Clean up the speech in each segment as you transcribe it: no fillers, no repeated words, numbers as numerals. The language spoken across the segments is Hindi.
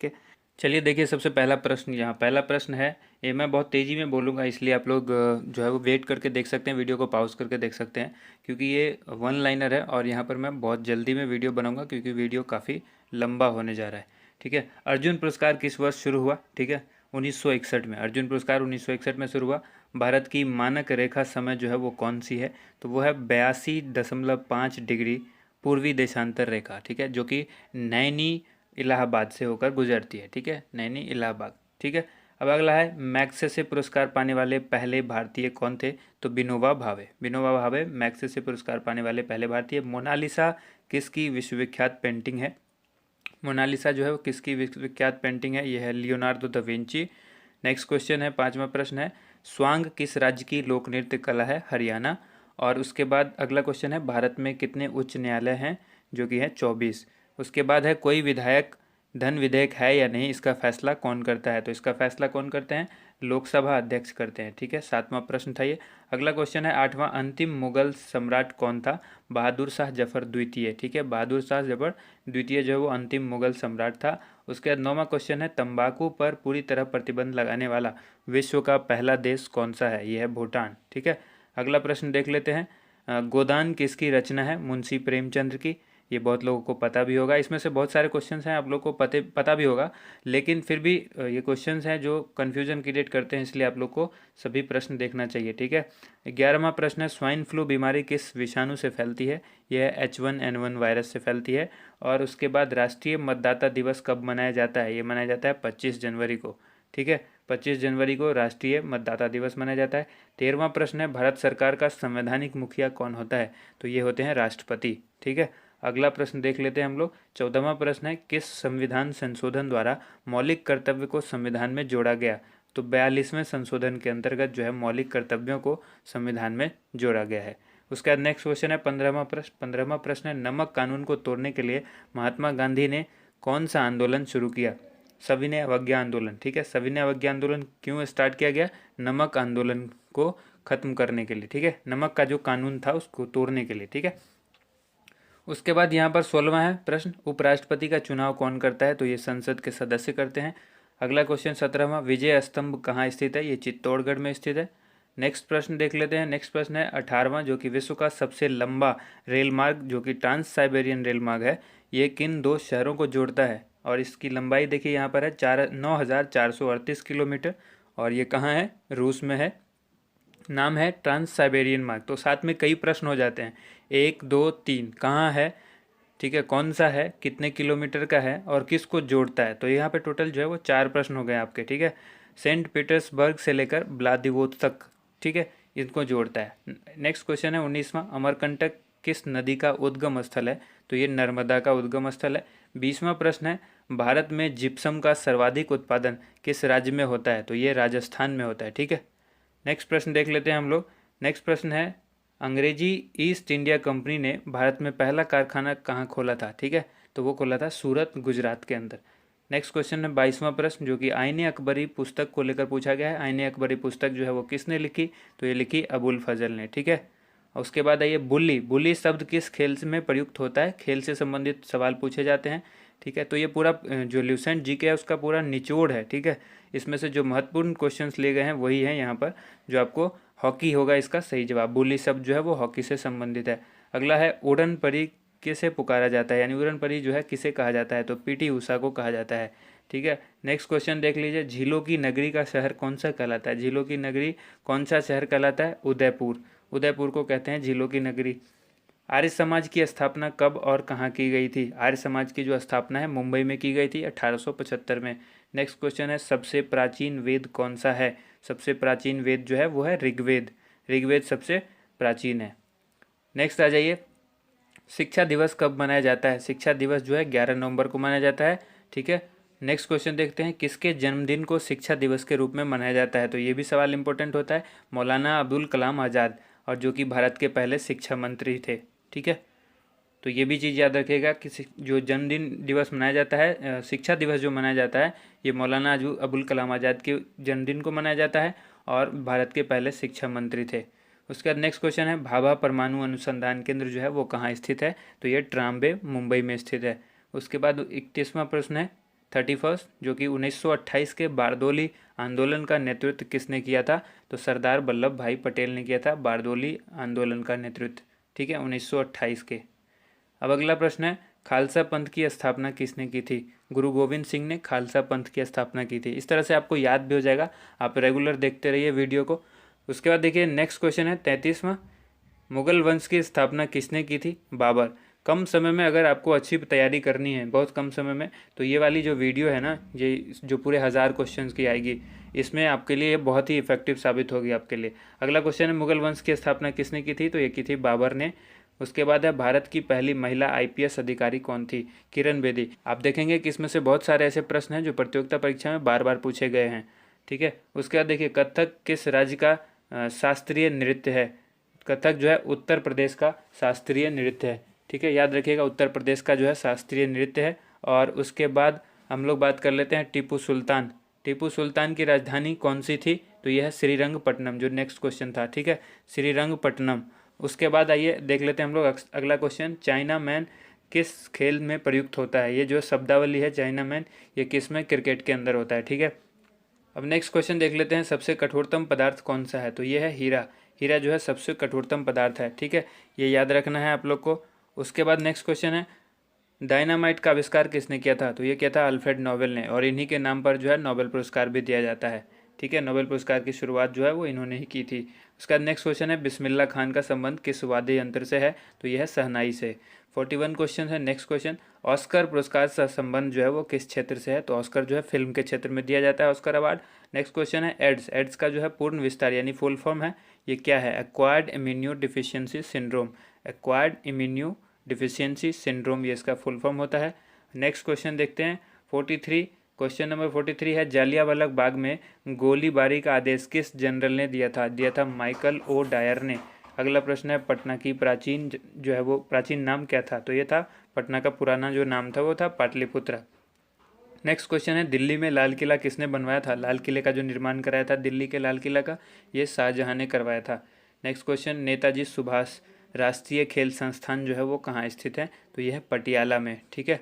ठीक है। चलिए देखिए, सबसे पहला प्रश्न, यहाँ पहला प्रश्न है, ये मैं बहुत तेज़ी में बोलूँगा, इसलिए आप लोग जो है वो वेट करके देख सकते हैं, वीडियो को पॉज करके देख सकते हैं, क्योंकि ये वन लाइनर है और यहाँ पर मैं बहुत जल्दी में वीडियो बनाऊंगा क्योंकि वीडियो काफ़ी लंबा होने जा रहा है। ठीक है। अर्जुन पुरस्कार किस वर्ष शुरू हुआ? ठीक है, 1961 में। अर्जुन पुरस्कार 1961 में शुरू हुआ। भारत की मानक रेखा समय जो है वो कौन सी है? तो वो है 82.5 डिग्री पूर्वी देशांतर रेखा। ठीक है, जो कि नैनी इलाहाबाद से होकर गुजरती है। ठीक है, नैनी इलाहाबाद। ठीक है। अब अगला है, मैग्सेसे पुरस्कार पाने वाले पहले भारतीय कौन थे? तो विनोबा भावे। विनोबा भावे मैग्सेसे पुरस्कार पाने वाले पहले भारतीय। मोनालिसा किसकी विश्वविख्यात पेंटिंग है? मोनालिसा जो है वो किसकी विश्वविख्यात पेंटिंग है? यह है Leonardo da Vinci. Next question है, पांचवा प्रश्न है, स्वांग किस राज्य की लोक नृत्य कला है? हरियाणा। और उसके बाद अगला क्वेश्चन है, भारत में कितने उच्च न्यायालय हैं? जो कि है 24। उसके बाद है, कोई विधायक धन विधेयक है या नहीं, इसका फैसला कौन करता है? तो इसका फैसला कौन करते हैं? लोकसभा अध्यक्ष करते हैं। ठीक है, सातवां प्रश्न था ये। अगला क्वेश्चन है, आठवां, अंतिम मुगल सम्राट कौन था? बहादुर शाह जफर द्वितीय। ठीक है, बहादुर शाह जफर द्वितीय जो है वो अंतिम मुगल सम्राट था। उसके बाद नौवां क्वेश्चन है, तंबाकू पर पूरी तरह प्रतिबंध लगाने वाला विश्व का पहला देश कौन सा है? यह है भूटान। ठीक है। अगला प्रश्न देख लेते हैं, गोदान किसकी रचना है? मुंशी प्रेमचंद की। ये बहुत लोगों को पता भी होगा, इसमें से बहुत सारे क्वेश्चंस हैं आप लोग को पता भी होगा, लेकिन फिर भी ये क्वेश्चंस हैं जो कन्फ्यूजन क्रिएट करते हैं, इसलिए आप लोग को सभी प्रश्न देखना चाहिए। ठीक है। 11वां प्रश्न है, स्वाइन फ्लू बीमारी किस विषाणु से फैलती है? यह H1N1 वायरस से फैलती है। और उसके बाद राष्ट्रीय मतदाता दिवस कब मनाया जाता है? ये मनाया जाता है 25 जनवरी को। ठीक है, 25 जनवरी को राष्ट्रीय मतदाता दिवस मनाया जाता है। 13वां प्रश्न है, भारत सरकार का संवैधानिक मुखिया कौन होता है? तो ये होते हैं राष्ट्रपति। ठीक है। अगला प्रश्न देख लेते हैं हम लोग। 14वां प्रश्न है, किस संविधान संशोधन द्वारा मौलिक कर्तव्य को संविधान में जोड़ा गया? तो 42वें संशोधन के अंतर्गत जो है मौलिक कर्तव्यों को संविधान में जोड़ा गया है। उसके बाद नेक्स्ट क्वेश्चन है 15वां प्रश्न है, नमक कानून को तोड़ने के लिए महात्मा गांधी ने कौन सा आंदोलन शुरू किया? सविनय अवज्ञा आंदोलन। ठीक है, सविनय अवज्ञा आंदोलन क्यों स्टार्ट किया गया? नमक आंदोलन को खत्म करने के लिए। ठीक है, नमक का जो कानून था उसको तोड़ने के लिए। ठीक है। उसके बाद यहाँ पर 16वां है प्रश्न, उपराष्ट्रपति का चुनाव कौन करता है? तो ये संसद के सदस्य करते हैं। अगला क्वेश्चन 17वां, विजय स्तंभ कहाँ स्थित है? ये चित्तौड़गढ़ में स्थित है। नेक्स्ट प्रश्न देख लेते हैं। नेक्स्ट प्रश्न है 18वां, जो कि विश्व का सबसे लंबा रेल मार्ग जो कि ट्रांस साइबेरियन रेल मार्ग है, ये किन दो शहरों को जोड़ता है? और इसकी लंबाई देखिए यहाँ पर है 9,438 किलोमीटर, और ये कहाँ है? रूस में है। नाम है ट्रांस साइबेरियन मार्ग। तो साथ में कई प्रश्न हो जाते हैं, 1 2 3, कहाँ है? ठीक है, कौन सा है, कितने किलोमीटर का है, और किसको जोड़ता है? तो यहाँ पे टोटल जो है वो 4 प्रश्न हो गए आपके। ठीक है, सेंट पीटर्सबर्ग से लेकर व्लादिवोस्तोक, ठीक है, इनको जोड़ता है। नेक्स्ट क्वेश्चन है 19वां, अमरकंटक किस नदी का उद्गम स्थल है? तो ये नर्मदा का उद्गम स्थल है। 20वां प्रश्न है, भारत में जिप्सम का सर्वाधिक उत्पादन किस राज्य में होता है? तो ये राजस्थान में होता है। ठीक है। नेक्स्ट प्रश्न देख लेते हैं हम लोग। नेक्स्ट प्रश्न है, अंग्रेजी ईस्ट इंडिया कंपनी ने भारत में पहला कारखाना कहाँ खोला था? ठीक है, तो वो खोला था सूरत, गुजरात के अंदर। नेक्स्ट क्वेश्चन है 22वां प्रश्न, जो कि आईने अकबरी पुस्तक को लेकर पूछा गया है। आईने अकबरी पुस्तक जो है वो किसने लिखी? तो ये लिखी अबुल फजल ने। ठीक है। और उसके बाद आइए, बुल्ली। बुल्ली शब्द किस खेल में प्रयुक्त होता है? खेल से संबंधित सवाल पूछे जाते हैं। ठीक है, तो ये पूरा जो ल्यूसेंट जीके है उसका पूरा निचोड़ है। ठीक है, इसमें से जो महत्वपूर्ण क्वेश्चंस लिए गए हैं वही हैं यहाँ पर, जो आपको हॉकी होगा इसका सही जवाब। बुल्ली शब्द जो है वो हॉकी से संबंधित है। अगला है, उड़न परी किसे पुकारा जाता है? यानी उड़न परी जो है किसे कहा जाता है? तो पीटी उषा को कहा जाता है। ठीक है। नेक्स्ट क्वेश्चन देख लीजिए, झीलों की नगरी का शहर कौन सा कहलाता है? झीलों की नगरी कौन सा शहर कहलाता है? उदयपुर। उदयपुर को कहते हैं झीलों की नगरी। आर्य समाज की स्थापना कब और कहाँ की गई थी? आर्य समाज की जो स्थापना है मुंबई में की गई थी 1875 में। नेक्स्ट क्वेश्चन है, सबसे प्राचीन वेद कौन सा है? सबसे प्राचीन वेद जो है वो है ऋग्वेद। ऋग्वेद सबसे प्राचीन है। नेक्स्ट आ जाइए, शिक्षा दिवस कब मनाया जाता है? शिक्षा दिवस जो है 11 नवंबर को मनाया जाता है। ठीक है। नेक्स्ट क्वेश्चन देखते हैं, किसके जन्मदिन को शिक्षा दिवस के रूप में मनाया जाता है? तो ये भी सवाल इंपॉर्टेंट होता है। मौलाना अब्दुल कलाम आज़ाद, और जो कि भारत के पहले शिक्षा मंत्री थे। ठीक है, तो ये भी चीज़ याद रखिएगा कि जो जन्मदिन दिवस मनाया जाता है, शिक्षा दिवस जो मनाया जाता है, ये मौलाना अबुल कलाम आज़ाद के जन्मदिन को मनाया जाता है, और भारत के पहले शिक्षा मंत्री थे। उसके बाद नेक्स्ट क्वेश्चन है, भाभा परमाणु अनुसंधान केंद्र जो है वो कहाँ स्थित है? तो ये ट्राम्बे, मुंबई में स्थित है। उसके बाद 31वां प्रश्न है, 31, जो कि 1928 के बारदोली आंदोलन का नेतृत्व किसने किया था? तो सरदार वल्लभ भाई पटेल ने किया था बारदोली आंदोलन का नेतृत्व, ठीक है, 1928 के। अब अगला प्रश्न है, खालसा पंथ की स्थापना किसने की थी? गुरु गोविंद सिंह ने खालसा पंथ की स्थापना की थी। इस तरह से आपको याद भी हो जाएगा, आप रेगुलर देखते रहिए वीडियो को। उसके बाद देखिए नेक्स्ट क्वेश्चन है 33वां, मुगल वंश की स्थापना किसने की थी? बाबर। कम समय में अगर आपको अच्छी तैयारी करनी है, बहुत कम समय में, तो ये वाली जो वीडियो है ना, ये जो पूरे 1000 क्वेश्चंस की आएगी, इसमें आपके लिए बहुत ही इफेक्टिव साबित होगी आपके लिए। अगला क्वेश्चन है, मुगल वंश की स्थापना किसने की थी? तो ये की थी बाबर ने। उसके बाद है, भारत की पहली महिला आईपीएस अधिकारी कौन थी? किरण बेदी। आप देखेंगे कि इसमें से बहुत सारे ऐसे प्रश्न हैं जो प्रतियोगिता परीक्षा में बार बार पूछे गए हैं, ठीक है। उसके बाद देखिए, कथक किस राज्य का शास्त्रीय नृत्य है? कथक जो है उत्तर प्रदेश का शास्त्रीय नृत्य है, ठीक है, याद रखिएगा, उत्तर प्रदेश का जो है शास्त्रीय नृत्य है। और उसके बाद हम लोग बात कर लेते हैं टीपू सुल्तान। टीपू सुल्तान की राजधानी कौन सी थी? तो यह है श्रीरंगपट्टनम, जो नेक्स्ट क्वेश्चन था, ठीक है, श्रीरंगपट्टनम। उसके बाद आइए देख लेते हैं हम लोग अगला क्वेश्चन, चाइना मैन किस खेल में प्रयुक्त होता है? ये जो शब्दावली है चाइना मैन, ये किस में? क्रिकेट के अंदर होता है, ठीक है। अब नेक्स्ट क्वेश्चन देख लेते हैं, सबसे कठोरतम पदार्थ कौन सा है? तो ये है हीरा। हीरा जो है सबसे कठोरतम पदार्थ है, ठीक है, ये याद रखना है आप लोग को। उसके बाद नेक्स्ट क्वेश्चन है, डायनामाइट का आविष्कार किसने किया था? तो ये किया था अल्फ्रेड नोबेल ने, और इन्हीं के नाम पर जो है नोबेल पुरस्कार भी दिया जाता है, ठीक है। नोबेल पुरस्कार की शुरुआत जो है वो इन्होंने ही की थी। उसका नेक्स्ट क्वेश्चन है, बिस्मिल्लाह खान का संबंध किस वाद्य यंत्र से है? तो यह है शहनाई से। 41 क्वेश्चन है। नेक्स्ट क्वेश्चन, ऑस्कर पुरस्कार का संबंध जो है वो किस क्षेत्र से है? तो ऑस्कर जो है फिल्म के क्षेत्र में दिया जाता है, ऑस्कर अवार्ड। नेक्स्ट क्वेश्चन है, एड्स। एड्स का जो है पूर्ण विस्तार यानी फुल फॉर्म है, ये क्या है? Acquired immuno deficiency syndrome. Acquired immuno deficiency syndrome, ये इसका फुल फॉर्म होता है। नेक्स्ट क्वेश्चन देखते हैं 43, क्वेश्चन नंबर 43 है, जालियांवाला बाग में गोलीबारी का आदेश किस जनरल ने दिया था? दिया था माइकल ओ डायर ने। अगला प्रश्न है, पटना की प्राचीन जो है वो प्राचीन नाम क्या था? तो ये था, पटना का पुराना जो नाम था वो था पाटलिपुत्र। नेक्स्ट क्वेश्चन है, दिल्ली में लाल किला किसने बनवाया था? लाल किले का जो निर्माण कराया था दिल्ली के लाल किला का, ये शाहजहां ने करवाया था। नेक्स्ट क्वेश्चन, नेताजी सुभाष राष्ट्रीय खेल संस्थान जो है वो कहाँ स्थित है? तो यह है पटियाला में, ठीक है।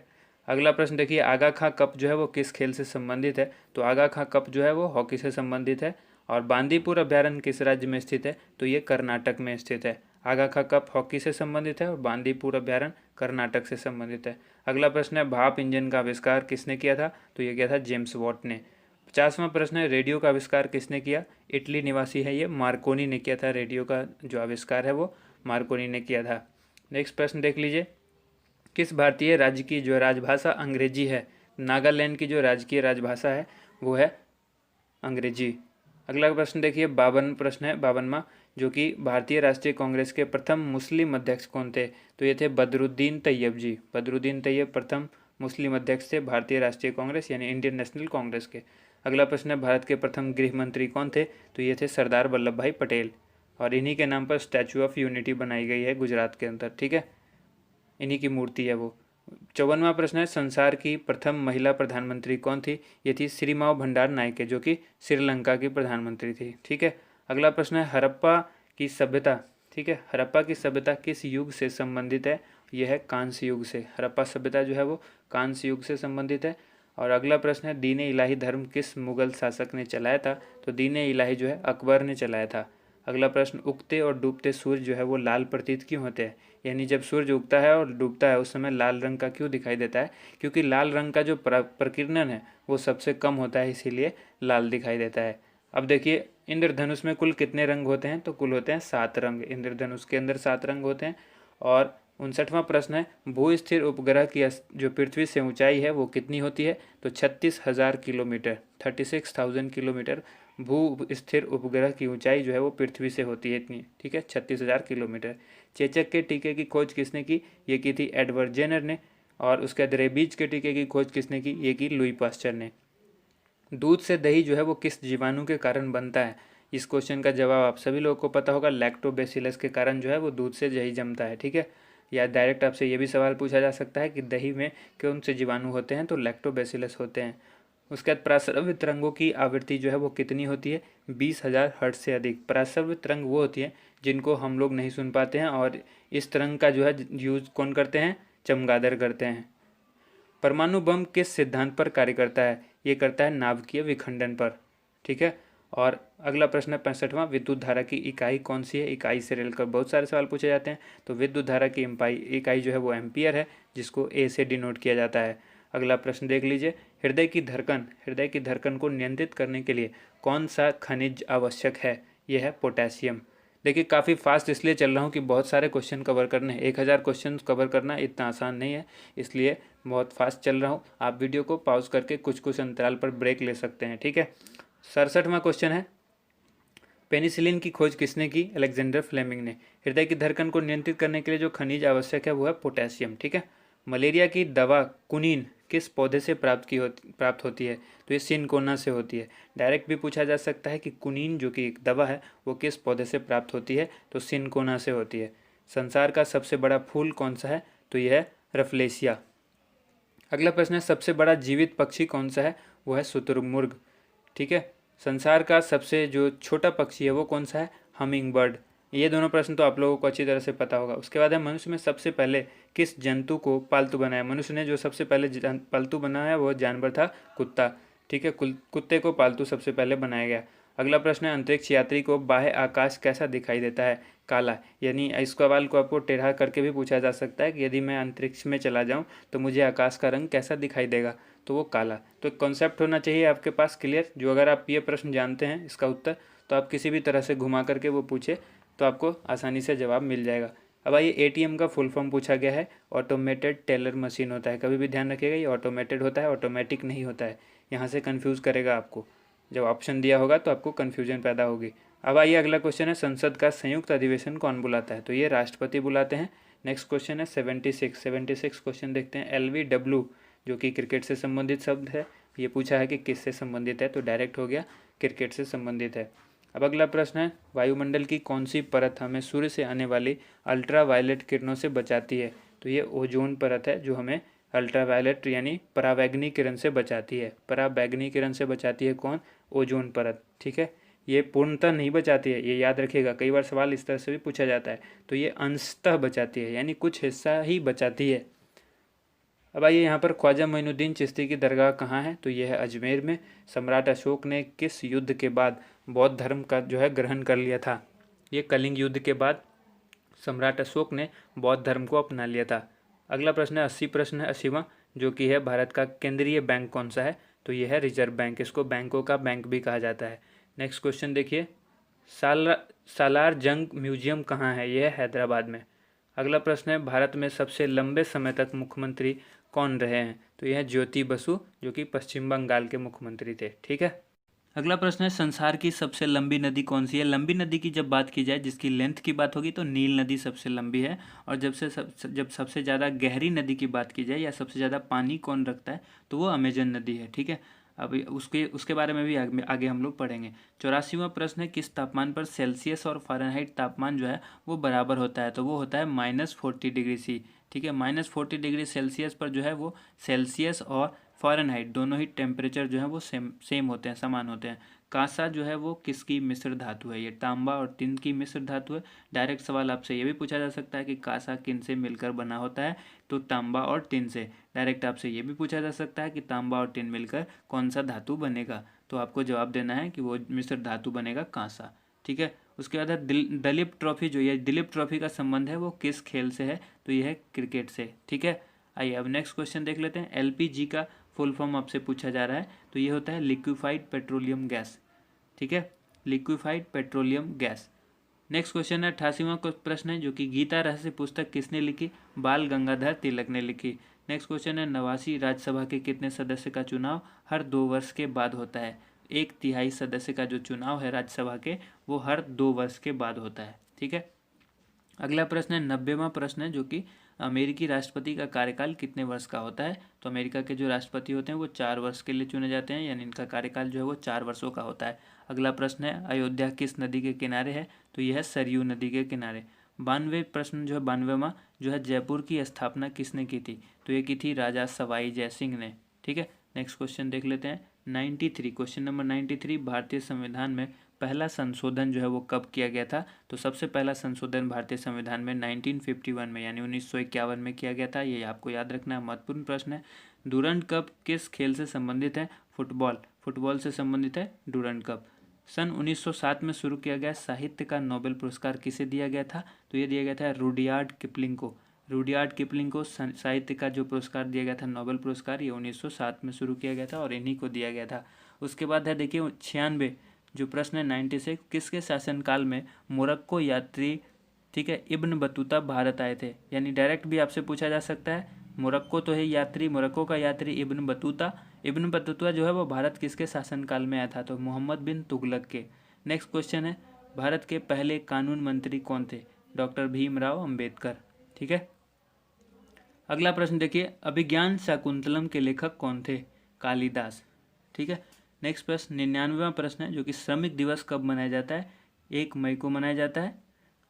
अगला प्रश्न देखिए, आगा खां कप जो है वो किस खेल से संबंधित है? तो आगा खां कप जो है वो हॉकी से संबंधित है। और बांदीपुर अभ्यारण्य किस राज्य में स्थित है? तो ये कर्नाटक में स्थित है। आगा खां कप हॉकी से संबंधित है और बांदीपुर अभ्यारण्य कर्नाटक से संबंधित है। अगला प्रश्न है, भाप इंजन का आविष्कार किसने किया था? तो ये किया था जेम्स वॉट ने। 50वां प्रश्न है, रेडियो का आविष्कार किसने किया? इटली निवासी है ये मार्कोनी ने किया था। रेडियो का जो आविष्कार है वो मार्कोनी ने किया था। नेक्स्ट प्रश्न देख लीजिए, किस भारतीय राज्य की जो राजभाषा अंग्रेजी है? नागालैंड की जो राजकीय राजभाषा है वो है अंग्रेजी। अगला प्रश्न देखिए, 52 प्रश्न है, 52वां, जो कि भारतीय राष्ट्रीय कांग्रेस के प्रथम मुस्लिम अध्यक्ष कौन थे? तो ये थे बदरुद्दीन तैयब जी। बदरुद्दीन तैयब प्रथम मुस्लिम अध्यक्ष थे भारतीय राष्ट्रीय कांग्रेस यानी इंडियन नेशनल कांग्रेस के। अगला प्रश्न है, भारत के प्रथम गृह मंत्री कौन थे? तो ये थे सरदार वल्लभ भाई पटेल, और इन्हीं के नाम पर स्टैचू ऑफ यूनिटी बनाई गई है गुजरात के अंदर, ठीक है, इन्हीं की मूर्ति है वो। 54वां प्रश्न है, संसार की प्रथम महिला प्रधानमंत्री कौन थी? ये थी श्रीमाव भंडार नायके, जो कि श्रीलंका की प्रधानमंत्री थी, ठीक है। अगला प्रश्न है, हड़प्पा की सभ्यता, ठीक है, हड़प्पा की सभ्यता किस युग से संबंधित है? यह है कांस्य युग से। हड़प्पा सभ्यता जो है वो कांस्य युग से संबंधित है। और अगला प्रश्न है, दीन इलाही धर्म किस मुगल शासक ने चलाया था? तो दीन इलाही जो है अकबर ने चलाया था। अगला प्रश्न, उगते और डूबते सूर्य जो है वो लाल प्रतीत क्यों होते हैं? यानी जब सूर्य उगता है और डूबता है उस समय लाल रंग का क्यों दिखाई देता है? क्योंकि लाल रंग का जो प्रकीर्णन है वो सबसे कम होता है, इसीलिए लाल दिखाई देता है। अब देखिए, इंद्रधनुष में कुल कितने रंग होते हैं? तो कुल होते हैं 7 रंग, इंद्रधनुष के अंदर 7 रंग होते हैं। और 59वां प्रश्न है, भू स्थिर उपग्रह की जो पृथ्वी से ऊंचाई है वो कितनी होती है? तो 36,000 किलोमीटर, 36,000 किलोमीटर भू स्थिर उपग्रह की ऊंचाई जो है वो पृथ्वी से होती है इतनी, ठीक है, 36,000 किलोमीटर। चेचक के टीके की खोज किसने की? ये की थी एडवर्ड जेनर ने। और उसके बाद रेबीज के टीके की खोज किसने की? ये की लुई पास्चर ने। दूध से दही जो है वो किस जीवाणु के कारण बनता है? इस क्वेश्चन का जवाब आप सभी लोगों को पता होगा, लैक्टोबैसिलस के कारण जो है वो दूध से दही जमता है, ठीक है। या डायरेक्ट आपसे ये भी सवाल पूछा जा सकता है कि दही में कौन से जीवाणु होते हैं? तो लैक्टोबैसिलस होते हैं। उसके बाद प्रासरव्य तरंगों की आवृत्ति जो है वो कितनी होती है? 20,000 हर्ट्ज से अधिक। प्रासरव्य तरंग वो होती है जिनको हम लोग नहीं सुन पाते हैं, और इस तरंग का जो है यूज कौन करते हैं? चमगादड़ करते हैं। परमाणु बम किस सिद्धांत पर कार्य करता है? ये करता है नाभिकीय विखंडन पर। ठीक है। और अगला प्रश्न है 65वां, विद्युत धारा की इकाई कौन सी है? इकाई से रिलेटेड बहुत सारे सवाल पूछे जाते हैं। तो विद्युत धारा की इकाई जो है वो एम्पियर है, जिसको ए से डिनोट किया जाता है। अगला प्रश्न देख लीजिए, हृदय की धड़कन को नियंत्रित करने के लिए कौन सा खनिज आवश्यक है? यह है पोटेशियम। देखिए काफ़ी फास्ट इसलिए चल रहा हूँ कि बहुत सारे क्वेश्चन कवर करने हैं। 1000 क्वेश्चन कवर करना इतना आसान नहीं है, इसलिए बहुत फास्ट चल रहा हूँ। आप वीडियो को पॉज करके कुछ कुछ अंतराल पर ब्रेक ले सकते हैं। ठीक है। 67वां क्वेश्चन है, पेनिसिलिन की खोज किसने की? अलेक्जेंडर फ्लेमिंग ने। हृदय की धड़कन को नियंत्रित करने के लिए जो खनिज आवश्यक है वो है पोटेशियम। ठीक है। मलेरिया की दवा कुनीन किस पौधे से प्राप्त होती है? तो ये सिनकोना से होती है। डायरेक्ट भी पूछा जा सकता है कि कुनीन जो कि एक दवा है वो किस पौधे से प्राप्त होती है? तो सिनकोना से होती है। संसार का सबसे बड़ा फूल कौन सा है? तो यह है रफलेसिया। अगला प्रश्न है, सबसे बड़ा जीवित पक्षी कौन सा है? वो है शुतुरमुर्ग। ठीक है। संसार का सबसे जो छोटा पक्षी है वो कौन सा है? Humming bird. ये दोनों प्रश्न तो आप लोगों को अच्छी तरह से पता होगा। उसके बाद है, मनुष्य में सबसे पहले किस जंतु को पालतू बनाया? मनुष्य ने जो सबसे पहले पालतू बनाया वो जानवर था कुत्ता। ठीक है। कुत्ते को पालतू सबसे पहले बनाया गया। अगला प्रश्न है, अंतरिक्ष यात्री को बाह्य आकाश कैसा दिखाई देता है? काला। यानी इस सवाल को आपको टेढ़ा करके भी पूछा जा सकता है कि यदि मैं अंतरिक्ष में चला जाऊं तो मुझे आकाश का रंग कैसा दिखाई देगा? तो वो काला। तो एक कॉन्सेप्ट होना चाहिए आपके पास क्लियर, जो अगर आप ये प्रश्न जानते हैं इसका उत्तर, तो आप किसी भी तरह से घुमा करके वो पूछे तो आपको आसानी से जवाब मिल जाएगा। अब आइए, एटीएम का फुल फॉर्म पूछा गया है। ऑटोमेटेड टेलर मशीन होता है। कभी भी ध्यान रखिएगा, ये ऑटोमेटेड होता है, ऑटोमेटिक नहीं होता है। यहाँ से कन्फ्यूज़ करेगा आपको, जब ऑप्शन दिया होगा तो आपको कन्फ्यूजन पैदा होगी। अब आइए अगला क्वेश्चन है, संसद का संयुक्त अधिवेशन कौन बुलाता है? तो ये राष्ट्रपति बुलाते हैं। नेक्स्ट क्वेश्चन है 76 क्वेश्चन देखते हैं। LBW जो कि क्रिकेट से संबंधित शब्द है, ये पूछा है कि किससे संबंधित है? तो डायरेक्ट हो गया, क्रिकेट से संबंधित है। अब अगला प्रश्न है, वायुमंडल की कौन सी परत हमें सूर्य से आने वाली अल्ट्रा वायलेट किरणों से बचाती है? तो ये ओजोन परत है जो हमें अल्ट्रा वायलेट यानी पराबैंगनी किरण से बचाती है। पराबैंगनी किरण से बचाती है कौन? ओजोन परत। ठीक है। ये पूर्णतः नहीं बचाती है, ये याद रखिएगा, कई बार सवाल इस तरह से भी पूछा जाता है। तो ये अंशतः बचाती है, यानी कुछ हिस्सा ही बचाती है। अब आइए यहाँ पर, ख्वाजा मोइनुद्दीन चिश्ती की दरगाह कहाँ है? तो यह है अजमेर में। सम्राट अशोक ने किस युद्ध के बाद बौद्ध धर्म का जो है ग्रहण कर लिया था? ये कलिंग युद्ध के बाद सम्राट अशोक ने बौद्ध धर्म को अपना लिया था। अगला प्रश्न है 80वां, जो कि है भारत का केंद्रीय बैंक कौन सा है? तो यह है रिजर्व बैंक। इसको बैंकों का बैंक भी कहा जाता है। नेक्स्ट क्वेश्चन देखिए, सालार जंग म्यूजियम कहाँ है? यह है हैदराबाद में। अगला प्रश्न है, भारत में सबसे लंबे समय तक मुख्यमंत्री कौन रहे हैं? तो यह है ज्योति बसु, जो कि पश्चिम बंगाल के मुख्यमंत्री थे। ठीक है। अगला प्रश्न है, संसार की सबसे लंबी नदी कौन सी है? लंबी नदी की जब बात की जाए, जिसकी लेंथ की बात होगी, तो नील नदी सबसे लंबी है। और जब सबसे ज़्यादा गहरी नदी की बात की जाए या सबसे ज़्यादा पानी कौन रखता है, तो वो अमेजन नदी है। ठीक है। अब उसके बारे में भी आगे हम लोग पढ़ेंगे। 84वां प्रश्न है, किस तापमान पर सेल्सियस और फ़ारेनहाइट तापमान जो है वो बराबर होता है? तो वो होता है -40°C। ठीक है। -40°C पर जो है वो सेल्सियस और फ़ारेनहाइट दोनों ही टेम्परेचर जो है वो सेम होते हैं, समान होते हैं। कांसा जो है वो किसकी मिश्र धातु है? ये तांबा और टिन की मिश्र धातु है। डायरेक्ट सवाल आपसे ये भी पूछा जा सकता है कि कांसा किन से मिलकर बना होता है? तो तांबा और टिन से। डायरेक्ट आपसे ये भी पूछा जा सकता है कि तांबा और टिन मिलकर कौन सा धातु बनेगा? तो आपको जवाब देना है कि वो मिश्र धातु बनेगा कांसा। ठीक है। उसके बाद है दलीप ट्रॉफी, जो ये दिलीप ट्रॉफी का संबंध है वो किस खेल से है? तो यह है क्रिकेट से। ठीक है। आइए अब नेक्स्ट क्वेश्चन देख लेते हैं। LPG का फुल फॉर्म आपसे पूछा जा रहा है, तो ये होता है लिक्विफाइड पेट्रोलियम गैस। ठीक है। Liquefied petroleum gas. Next question है 88वां प्रश्न है, जो कि गीता रहस्य पुस्तक किसने लिखी? बाल गंगाधर तिलक ने लिखी। नेक्स्ट क्वेश्चन है, 89वीं राज्यसभा के कितने सदस्य का चुनाव हर 2 वर्ष के बाद होता है? 1/3 सदस्य का जो चुनाव है राज्यसभा के, वो हर 2 वर्ष के बाद होता है। ठीक है। अगला प्रश्न है 90वां प्रश्न है, जो कि अमेरिकी राष्ट्रपति का कार्यकाल कितने वर्ष का होता है? तो अमेरिका के जो राष्ट्रपति होते हैं वो 4 वर्ष के लिए चुने जाते हैं, यानी इनका कार्यकाल जो है वो 4 वर्षों का होता है। अगला प्रश्न है, अयोध्या किस नदी के किनारे है? तो यह है सरयू नदी के किनारे। 92 प्रश्न जो है 92वां, जो है जयपुर की स्थापना किसने की थी? तो ये की थी राजा सवाई जय सिंह ने। ठीक है। नेक्स्ट क्वेश्चन देख लेते हैं 93, क्वेश्चन नंबर 93, भारतीय संविधान में पहला संशोधन जो है वो कब किया गया था? तो सबसे पहला संशोधन भारतीय संविधान में 1951 में यानी 1951 में किया गया था। ये आपको याद रखना है, महत्वपूर्ण प्रश्न है। डूरंड कप किस खेल से संबंधित है? फुटबॉल से संबंधित है डूरंड कप। सन 1907 में शुरू किया गया साहित्य का नोबेल पुरस्कार किसे दिया गया था? तो ये दिया गया था रुडयार्ड किपलिंग को। रुडयार्ड किपलिंग को साहित्य का जो पुरस्कार दिया गया था, नोबेल पुरस्कार, ये 1907 में शुरू किया गया था और इन्हीं को दिया गया था। उसके बाद है देखिए 96 जो प्रश्न है 96, किसके शासनकाल में मोरक्को यात्री, ठीक है, इब्न बतूता भारत आए थे? यानी डायरेक्ट भी आपसे पूछा जा सकता है। मोरक्को तो है यात्री, मोरक्को का यात्री इब्न बतूता जो है वो भारत किसके शासनकाल में आया था? तो मोहम्मद बिन तुगलक के। नेक्स्ट क्वेश्चन है, भारत के पहले कानून मंत्री कौन थे? डॉक्टर भीमराव अंबेडकर। ठीक है, अगला प्रश्न देखिए, अभिज्ञान शाकुंतलम के लेखक कौन थे? कालिदास। ठीक है, नेक्स्ट प्रश्न 99वां प्रश्न है जो कि श्रमिक दिवस कब मनाया जाता है? 1 मई को मनाया जाता है।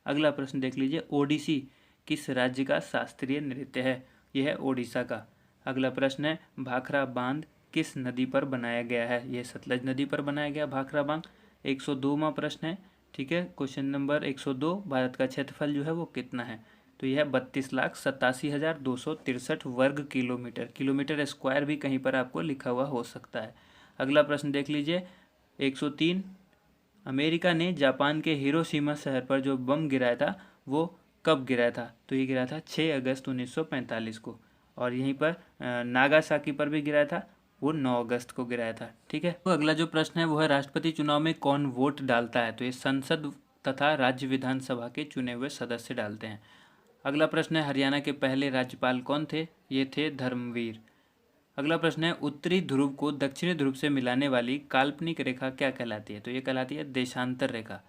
अगला प्रश्न देख लीजिए, ओडिसी किस राज्य का शास्त्रीय नृत्य है? यह है ओडिशा का। अगला प्रश्न है, भाखड़ा बांध किस नदी पर बनाया गया है? यह सतलज नदी पर बनाया गया भाखड़ा बांध। 102वां प्रश्न है, ठीक है, क्वेश्चन नंबर 102, भारत का क्षेत्रफल जो है वो कितना है? तो यह 32,87,263 वर्ग किलोमीटर। किलोमीटर स्क्वायर भी कहीं पर आपको लिखा हुआ हो सकता है। अगला प्रश्न देख लीजिए 103, अमेरिका ने जापान के हिरोशिमा शहर पर जो बम गिराया था वो कब गिराया था? तो ये गिराया था 6 अगस्त 1945 को। और यहीं पर नागासाकी पर भी गिराया था, वो 9 अगस्त को गिराया था। ठीक है, तो अगला जो प्रश्न है वो है, राष्ट्रपति चुनाव में कौन वोट डालता है? तो ये संसद तथा राज्य विधानसभा के चुने हुए सदस्य डालते हैं। अगला प्रश्न है, हरियाणा के पहले राज्यपाल कौन थे? ये थे धर्मवीर। अगला प्रश्न है, उत्तरी ध्रुव को दक्षिणी ध्रुव से मिलाने वाली काल्पनिक रेखा क्या कहलाती है? तो ये कहलाती है देशांतर रेखा।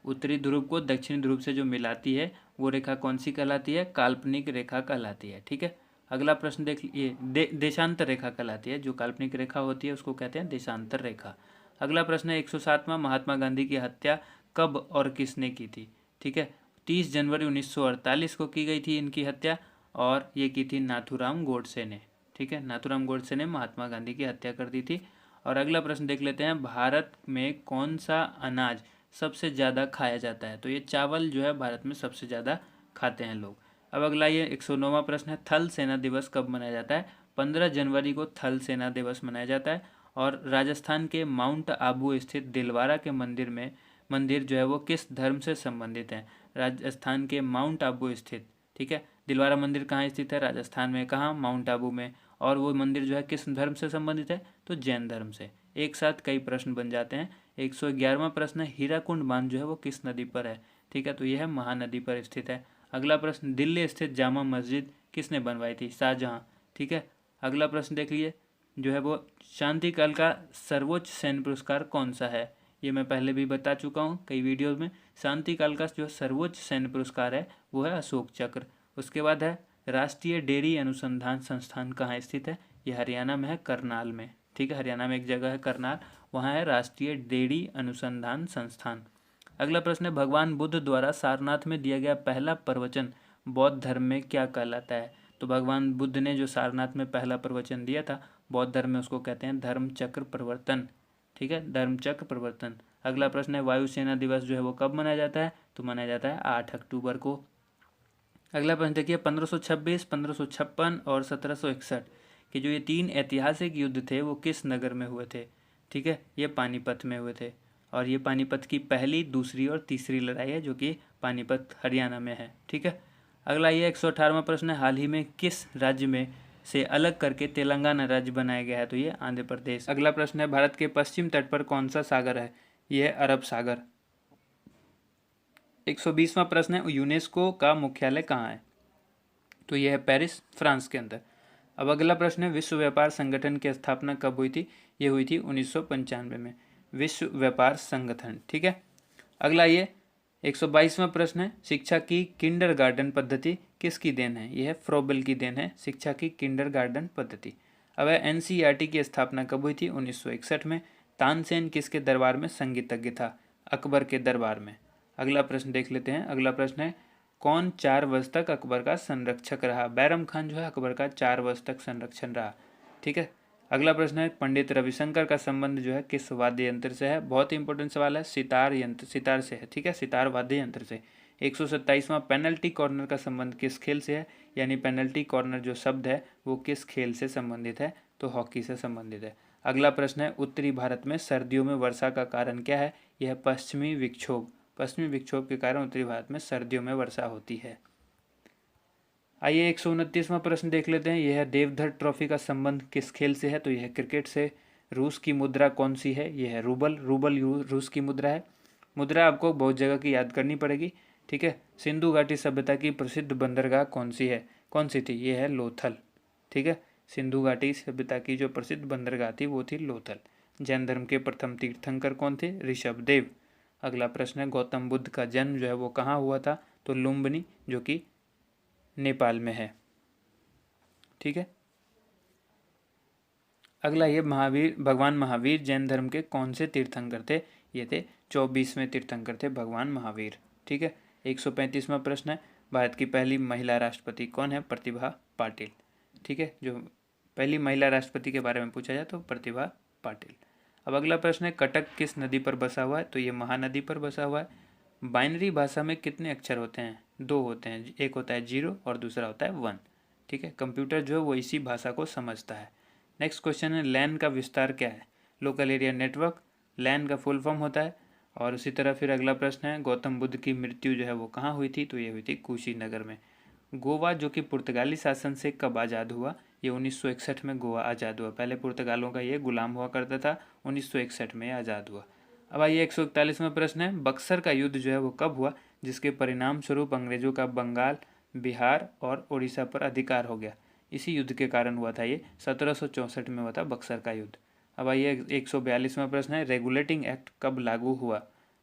उत्तरी ध्रुव को दक्षिणी ध्रुव से जो मिलाती है वो रेखा कौन सी कहलाती है? काल्पनिक रेखा कहलाती है। ठीक है, अगला प्रश्न देख लीजिए, देशांतर रेखा कहलाती है, जो काल्पनिक रेखा होती है उसको कहते हैं देशांतर रेखा। अगला प्रश्न है, 107वां, महात्मा गांधी की हत्या कब और किसने की थी? ठीक है, 30 जनवरी 1948 को की गई थी इनकी हत्या, और ये की थी नाथूराम गोडसे ने। ठीक है, नाथूराम गोडसे ने महात्मा गांधी की हत्या कर दी थी। और अगला प्रश्न देख लेते हैं, भारत में कौन सा अनाज सबसे ज़्यादा खाया जाता है? तो ये चावल जो है भारत में सबसे ज़्यादा खाते हैं लोग। अब अगला ये 109वां प्रश्न है, थल सेना दिवस कब मनाया जाता है? 15 जनवरी को थल सेना दिवस मनाया जाता है। और राजस्थान के माउंट आबू स्थित दिलवारा के मंदिर जो है वो किस धर्म से संबंधित है? राजस्थान के माउंट आबू स्थित, ठीक है, दिलवारा मंदिर कहाँ स्थित है? राजस्थान में। कहाँ? माउंट आबू में। और वो मंदिर जो है किस धर्म से संबंधित है? तो जैन धर्म से। एक साथ कई प्रश्न बन जाते हैं। 111वां प्रश्न है, हीराकुंड बांध जो है वो किस नदी पर है? ठीक है, तो यह है महानदी पर स्थित है। अगला प्रश्न, दिल्ली स्थित जामा मस्जिद किसने बनवाई थी? शाहजहां। ठीक है, अगला प्रश्न देख लिए, जो है वो शांतिकाल का सर्वोच्च सैन्य पुरस्कार कौन सा है? ये मैं पहले भी बता चुका हूँ कई वीडियोज़ में। शांतिकाल का जो सर्वोच्च सैन्य पुरस्कार है वो है अशोक चक्र। उसके बाद है, राष्ट्रीय डेयरी अनुसंधान संस्थान कहाँ स्थित है? ये हरियाणा में है, करनाल में। ठीक है, हरियाणा में एक जगह है करनाल, वहाँ है राष्ट्रीय डेयरी अनुसंधान संस्थान। अगला प्रश्न है, भगवान बुद्ध द्वारा सारनाथ में दिया गया पहला प्रवचन बौद्ध धर्म में क्या कहलाता है? तो भगवान बुद्ध ने जो सारनाथ में पहला प्रवचन दिया था बौद्ध धर्म में, उसको कहते हैं धर्म चक्र प्रवर्तन। ठीक है, धर्म चक्र प्रवर्तन। अगला प्रश्न है, वायुसेना दिवस जो है वो कब मनाया जाता है? तो मनाया जाता है 8 अक्टूबर को। अगला प्रश्न देखिए, 1526, 1556 और 1761 के जो ये 3 ऐतिहासिक युद्ध थे वो किस नगर में हुए थे? ठीक है, ये पानीपत में हुए थे। और ये पानीपत की पहली, दूसरी और तीसरी लड़ाई है जो कि पानीपत हरियाणा में है। ठीक है, अगला ये 118वां प्रश्न है, हाल ही में किस राज्य में से अलग करके तेलंगाना राज्य बनाया गया है? तो ये आंध्र प्रदेश। अगला प्रश्न है, भारत के पश्चिम तट पर कौन सा सागर है? यह है अरब सागर। 120वां प्रश्न है, यूनेस्को का मुख्यालय कहाँ है? तो यह है पेरिस, फ्रांस के अंदर। अब अगला प्रश्न है, विश्व व्यापार संगठन की स्थापना कब हुई थी? ये हुई थी 1995 में, विश्व व्यापार संगठन। ठीक है, अगला ये 122वां प्रश्न है, शिक्षा की किंडरगार्टन पद्धति किसकी देन है? यह है फ्रोबेल की देन है, शिक्षा की किंडरगार्टन पद्धति। अब है, एनसीईआरटी की स्थापना कब हुई थी? 1961 में। तानसेन किसके दरबार में संगीतज्ञ था? अकबर के दरबार में। अगला प्रश्न देख लेते हैं। अगला प्रश्न है, कौन 4 वर्ष तक अकबर का संरक्षक रहा? बैरम खान जो है अकबर का 4 वर्ष तक संरक्षण रहा। ठीक है, अगला प्रश्न है पंडित रविशंकर का संबंध जो है किस वाद्य यंत्र से है। बहुत ही इंपॉर्टेंट सवाल है, सितार यंत्र, सितार से है, ठीक है, सितार वाद्य यंत्र से। 127वां पेनल्टी कॉर्नर का संबंध किस खेल से है, यानी पेनल्टी कॉर्नर जो शब्द है वो किस खेल से संबंधित है, तो हॉकी से संबंधित है। अगला प्रश्न है उत्तरी भारत में सर्दियों में वर्षा का कारण क्या है। यह पश्चिमी विक्षोभ, पश्चिमी विक्षोभ के कारण उत्तरी भारत में सर्दियों में वर्षा होती है। आइए 129वां प्रश्न देख लेते हैं। यह देवधर ट्रॉफी का संबंध किस खेल से है, तो यह क्रिकेट से। रूस की मुद्रा कौन सी है, यह है रूबल, रूबल रूस की मुद्रा है। मुद्रा आपको बहुत जगह की याद करनी पड़ेगी, ठीक है। सिंधु घाटी सभ्यता की प्रसिद्ध बंदरगाह कौन सी है, कौन सी थी, यह है लोथल, ठीक है। सिंधु घाटी सभ्यता की जो प्रसिद्ध बंदरगाह थी वो थी लोथल। जैन धर्म के प्रथम तीर्थंकर कौन थे, ऋषभदेव। अगला प्रश्न है गौतम बुद्ध का जन्म जो है वो कहाँ हुआ था, तो लुम्बिनी जो कि नेपाल में है, ठीक है। अगला ये महावीर, भगवान महावीर जैन धर्म के कौन से तीर्थंकर थे, ये थे 24वें तीर्थंकर थे भगवान महावीर, ठीक है। 135वां प्रश्न है भारत की पहली महिला राष्ट्रपति कौन है, प्रतिभा पाटिल, ठीक है। जो पहली महिला राष्ट्रपति के बारे में पूछा जाए तो प्रतिभा पाटिल। अब अगला प्रश्न है कटक किस नदी पर बसा हुआ है, तो ये महानदी पर बसा हुआ है। बाइनरी भाषा में कितने अक्षर होते हैं, 2 होते हैं, एक होता है 0 और दूसरा होता है 1, ठीक है। कंप्यूटर जो है वो इसी भाषा को समझता है। नेक्स्ट क्वेश्चन है लैन का विस्तार क्या है, लोकल एरिया नेटवर्क, लैन का फुल फॉर्म होता है। और उसी तरह फिर अगला प्रश्न है गौतम बुद्ध की मृत्यु जो है वो कहाँ हुई थी, तो ये हुई थी कुशीनगर में। गोवा जो कि पुर्तगाली शासन से कब आज़ाद हुआ, ये 1961 में गोवा आज़ाद हुआ। पहले पुर्तगालों का ये गुलाम हुआ करता था, 1961 में आज़ाद हुआ। अब आइए 141वां प्रश्न है बक्सर का युद्ध जो है वो कब हुआ, जिसके परिणाम स्वरूप अंग्रेजों का बंगाल, बिहार और उड़ीसा पर अधिकार हो गया। इसी युद्ध के कारण हुआ था, ये 1764 में हुआ था बक्सर का युद्ध। अब आइए 142वां प्रश्न है रेगुलेटिंग एक्ट कब लागू हुआ।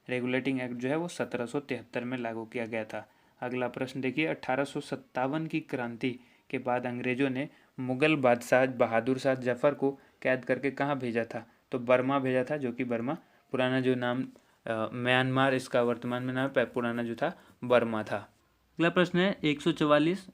रेगुलेटिंग एक्ट जो है वो 1773 में लागू किया गया था। अगला प्रश्न देखिए 1857 की क्रांति के बाद अंग्रेजों ने मुगल बादशाह बहादुर शाह जफर को कैद करके कहाँ भेजा था, तो बर्मा भेजा था, जो कि बर्मा पुराना जो नाम म्यांमार इसका वर्तमान में नाम है, पुराना जो था बर्मा था। अगला प्रश्न है 144